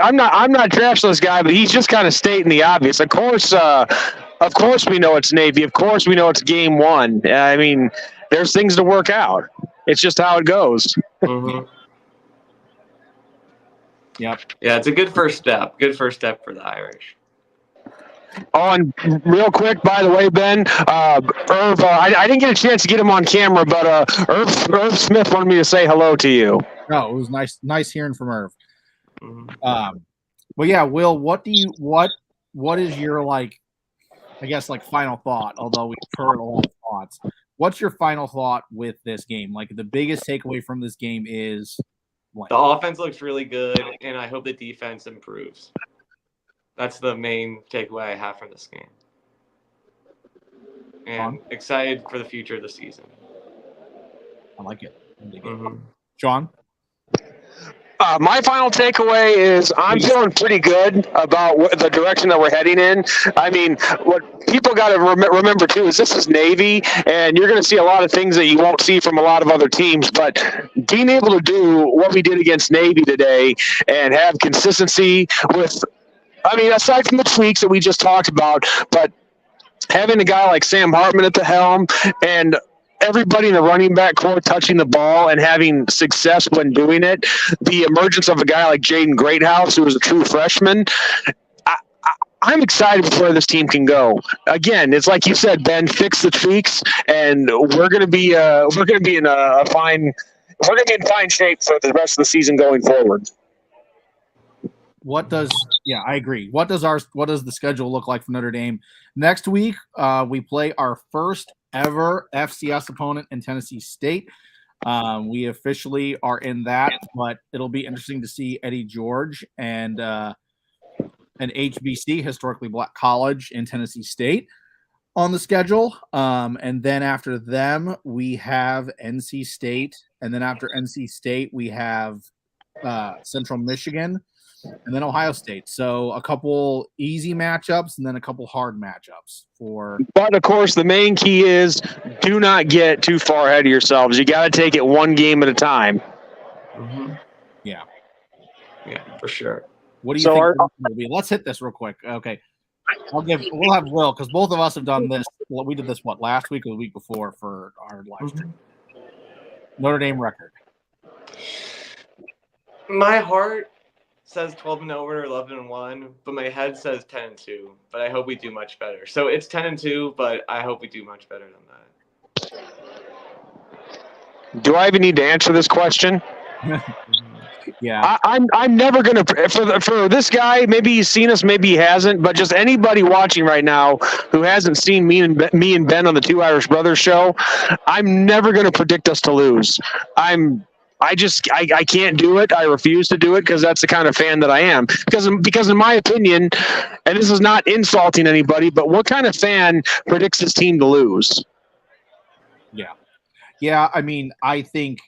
I'm not trashing this guy, but he's just kind of stating the obvious. Of course, we know it's Navy. Of course, we know it's game 1. I mean, there's things to work out. It's just how it goes. Mm-hmm. Yep. Yeah, it's a good first step. Good first step for the Irish. Oh, and real quick, by the way, Ben, Irv, I didn't get a chance to get him on camera, but Irv Smith wanted me to say hello to you. No, it was nice hearing from Irv. Mm-hmm. But yeah, Will, what is your final thought? Although we've heard a lot of thoughts, what's your final thought with this game? Like, the biggest takeaway from this game is the offense looks really good, and I hope the defense improves. That's the main takeaway I have from this game. And excited for the future of the season. I like it. Mm-hmm. John? My final takeaway is I'm feeling pretty good about the direction that we're heading in. I mean, what people got to remember, too, is this is Navy, and you're going to see a lot of things that you won't see from a lot of other teams. But being able to do what we did against Navy today and have consistency with, I mean, aside from the tweaks that we just talked about, but having a guy like Sam Hartman at the helm and everybody in the running back core touching the ball and having success when doing it, the emergence of a guy like Jaden Greathouse, who is a true freshman, I'm excited for where this team can go. Again, it's like you said, Ben, fix the tweaks, and we're going to be in fine shape for the rest of the season going forward. I agree. What does the schedule look like for Notre Dame? Next week, we play our first ever FCS opponent in Tennessee State. We officially are in that, but it'll be interesting to see Eddie George and an HBC, historically black college, in Tennessee State on the schedule. And then after them, we have NC State. And then after NC State, we have Central Michigan. And then Ohio State. So a couple easy matchups and then a couple hard matchups But of course, the main key is do not get too far ahead of yourselves. You got to take it one game at a time. Mm-hmm. Yeah, for sure. What do you think will be? Let's hit this real quick. Okay, we'll have Will, because both of us have done this. We did this last week or the week before for our live stream. Notre Dame record. My heart says 12-0 or 11-1, but my head says 10-2. But I hope we do much better. So it's 10-2, but I hope we do much better than that. Do I even need to answer this question? Yeah. I'm never gonna for this guy. Maybe he's seen us, maybe he hasn't. But just anybody watching right now who hasn't seen me and Ben on the Two Irish Brothers show, I'm never gonna predict us to lose. I can't do it. I refuse to do it because that's the kind of fan that I am. Because in my opinion, and this is not insulting anybody, but what kind of fan predicts his team to lose? Yeah. I mean, I think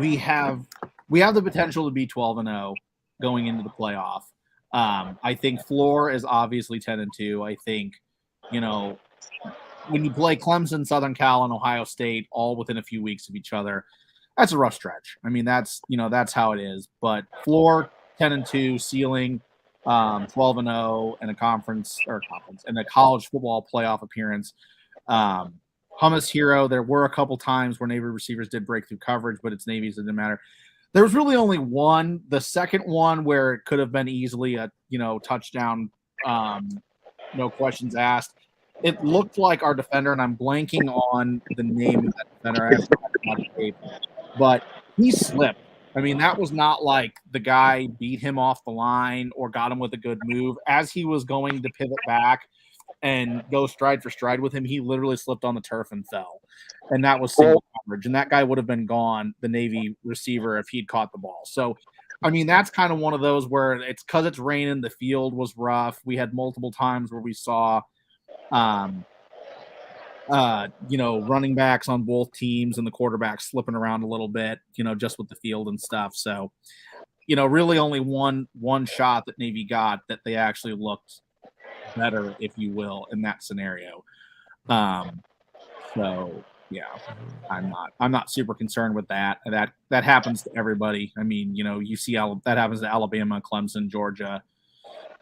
we have the potential to be 12-0 going into the playoff. I think floor is obviously 10-2. I think, when you play Clemson, Southern Cal, and Ohio State all within a few weeks of each other, that's a rough stretch. I mean, that's how it is. But floor 10-2, ceiling 12-0, and a conference and a college football playoff appearance. Hummus hero. There were a couple times where Navy receivers did break through coverage, but it's Navy's, it didn't matter. There was really only one, the second one, where it could have been easily a touchdown, no questions asked. It looked like our defender, and I'm blanking on the name of that defender, but he slipped. I mean, that was not like the guy beat him off the line or got him with a good move. As he was going to pivot back and go stride for stride with him, he literally slipped on the turf and fell. And that was single coverage. And that guy would have been gone, the Navy receiver, if he'd caught the ball. So, I mean, that's kind of one of those where it's because it's raining, the field was rough. We had multiple times where we saw, running backs on both teams and the quarterback slipping around a little bit, just with the field and stuff. So, really only one shot that Navy got that they actually looked better, if you will, in that scenario. So yeah, I'm not super concerned with that. That happens to everybody. I mean, you see that happens to Alabama, Clemson, Georgia,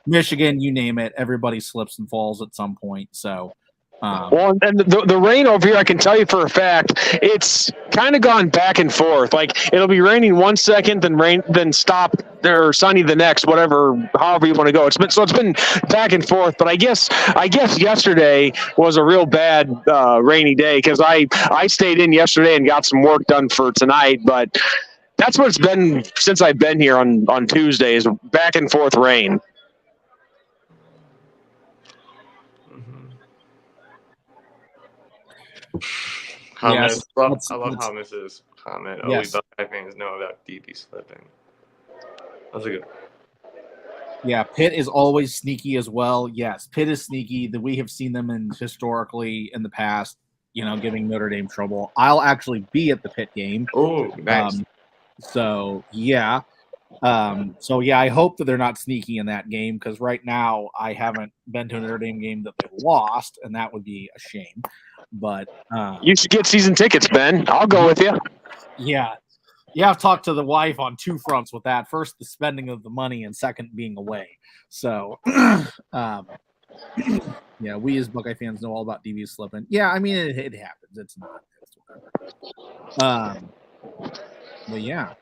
Michigan, you name it. Everybody slips and falls at some point. So well, and the rain over here, I can tell you for a fact, it's kind of gone back and forth. Like it'll be raining one second, then stop, or sunny the next, however you want to go. It's been back and forth. But I guess yesterday was a real bad rainy day because I stayed in yesterday and got some work done for tonight. But that's what it's been since I've been here on Tuesdays, back and forth rain. Yes, I love Hummus's comment. Yes. Only Buckeye fans know about DB slipping. That's a good. Yeah, Pitt is always sneaky as well. Yes, Pitt is sneaky. That we have seen them historically in the past, giving Notre Dame trouble. I'll actually be at the Pitt game. Oh, nice. I hope that they're not sneaky in that game because right now I haven't been to a Notre Dame game that they lost, and that would be a shame. But you should get season tickets, Ben. I'll go with you. Yeah. I've talked to the wife on two fronts with that. First, the spending of the money, and second, being away. So, we as Buckeye fans know all about DB slipping. Yeah, I mean, it happens. It's not. It's whatever. But yeah,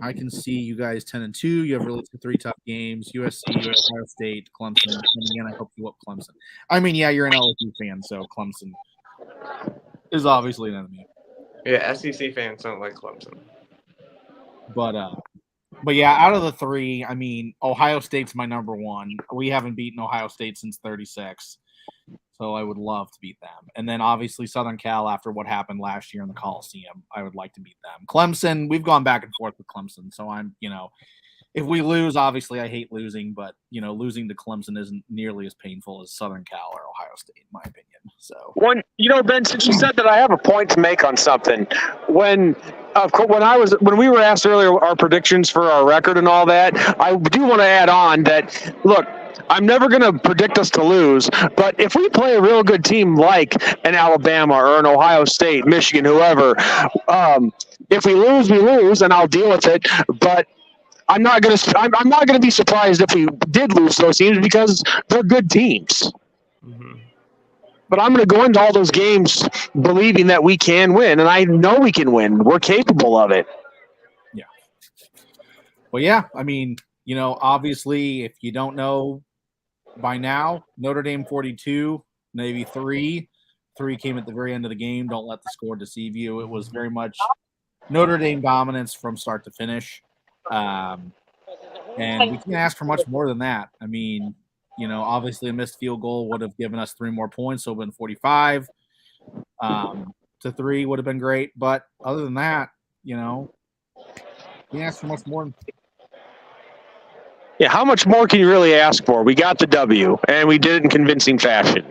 I can see you guys 10-2. You have really 3 tough games: USC, Ohio State, Clemson. And again, I hope you whoop Clemson. I mean, yeah, you're an LSU fan, so Clemson is obviously an enemy. Yeah, SEC fans don't like Clemson. But yeah, out of the 3, I mean, Ohio State's my number 1. We haven't beaten Ohio State since '36, so I would love to beat them. And then obviously Southern Cal, after what happened last year in the Coliseum, I would like to beat them. Clemson, we've gone back and forth with Clemson, so I'm, if we lose, obviously I hate losing, but losing to Clemson isn't nearly as painful as Southern Cal or Ohio State, in my opinion. So Ben, since you said that, I have a point to make on something. When we were asked earlier our predictions for our record and all that, I do want to add on that. Look, I'm never going to predict us to lose, but if we play a real good team like an Alabama or an Ohio State, Michigan, whoever, if we lose, and I'll deal with it. But I'm not going to be surprised if we did lose those teams because they're good teams. Mm-hmm. But I'm going to go into all those games believing that we can win, and I know we can win. We're capable of it. Yeah. But yeah, I mean, obviously, if you don't know by now, Notre Dame 42, Navy 3. 3 came at the very end of the game. Don't let the score deceive you. It was very much Notre Dame dominance from start to finish. And we can't ask for much more than that. I mean, obviously a missed field goal would have given us 3 more points, so it would have been 45 to 3 would have been great. But other than that, can't ask for much more. Yeah, how much more can you really ask for? We got the W, and we did it in convincing fashion.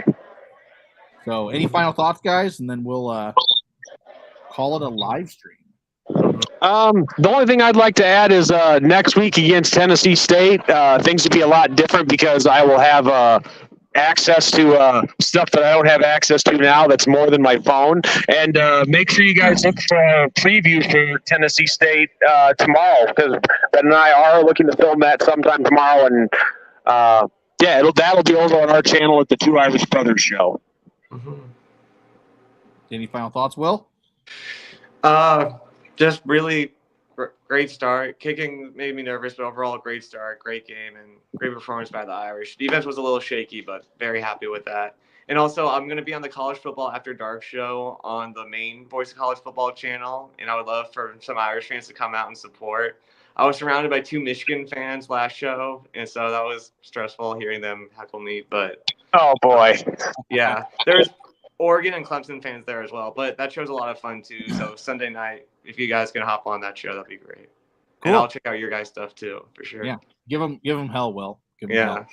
So any final thoughts, guys? And then we'll call it a live stream. The only thing I'd like to add is next week against Tennessee State, things will be a lot different because I will have access to stuff that I don't have access to now that's more than my phone. And make sure you guys look for a preview for Tennessee State tomorrow, because Ben and I are looking to film that sometime tomorrow. And that'll be over on our channel at the Two Irish Brothers Show. Any final thoughts, Will? Just really great start. Kicking made me nervous, but overall great start, great game, and great performance by the Irish. Defense was a little shaky, but very happy with that. And also, I'm going to be on the College Football After Dark show on the main Voice of College Football channel, and I would love for some Irish fans to come out and support. I was surrounded by 2 Michigan fans last show, and so that was stressful hearing them heckle me. But oh boy, yeah, there's Oregon and Clemson fans there as well, but that show's a lot of fun too. So Sunday night, if you guys can hop on that show, that'd be great. Cool. And I'll check out your guys' stuff too, for sure. Yeah, give them hell, Will. Give them yeah. Hell.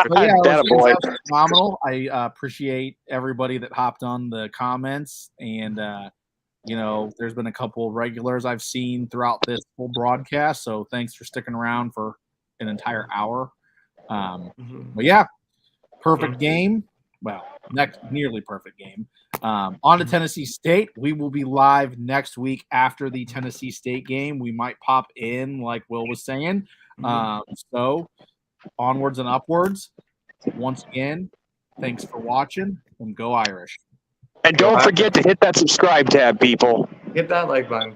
It was phenomenal. I appreciate everybody that hopped on the comments, and there's been a couple of regulars I've seen throughout this whole broadcast. So thanks for sticking around for an entire hour. But yeah, perfect game. Well, nearly perfect game. On to Tennessee State. We will be live next week after the Tennessee State game. We might pop in, like Will was saying. So onwards and upwards. Once again, thanks for watching, and go Irish. And don't forget to hit that subscribe tab, people. Hit that like button.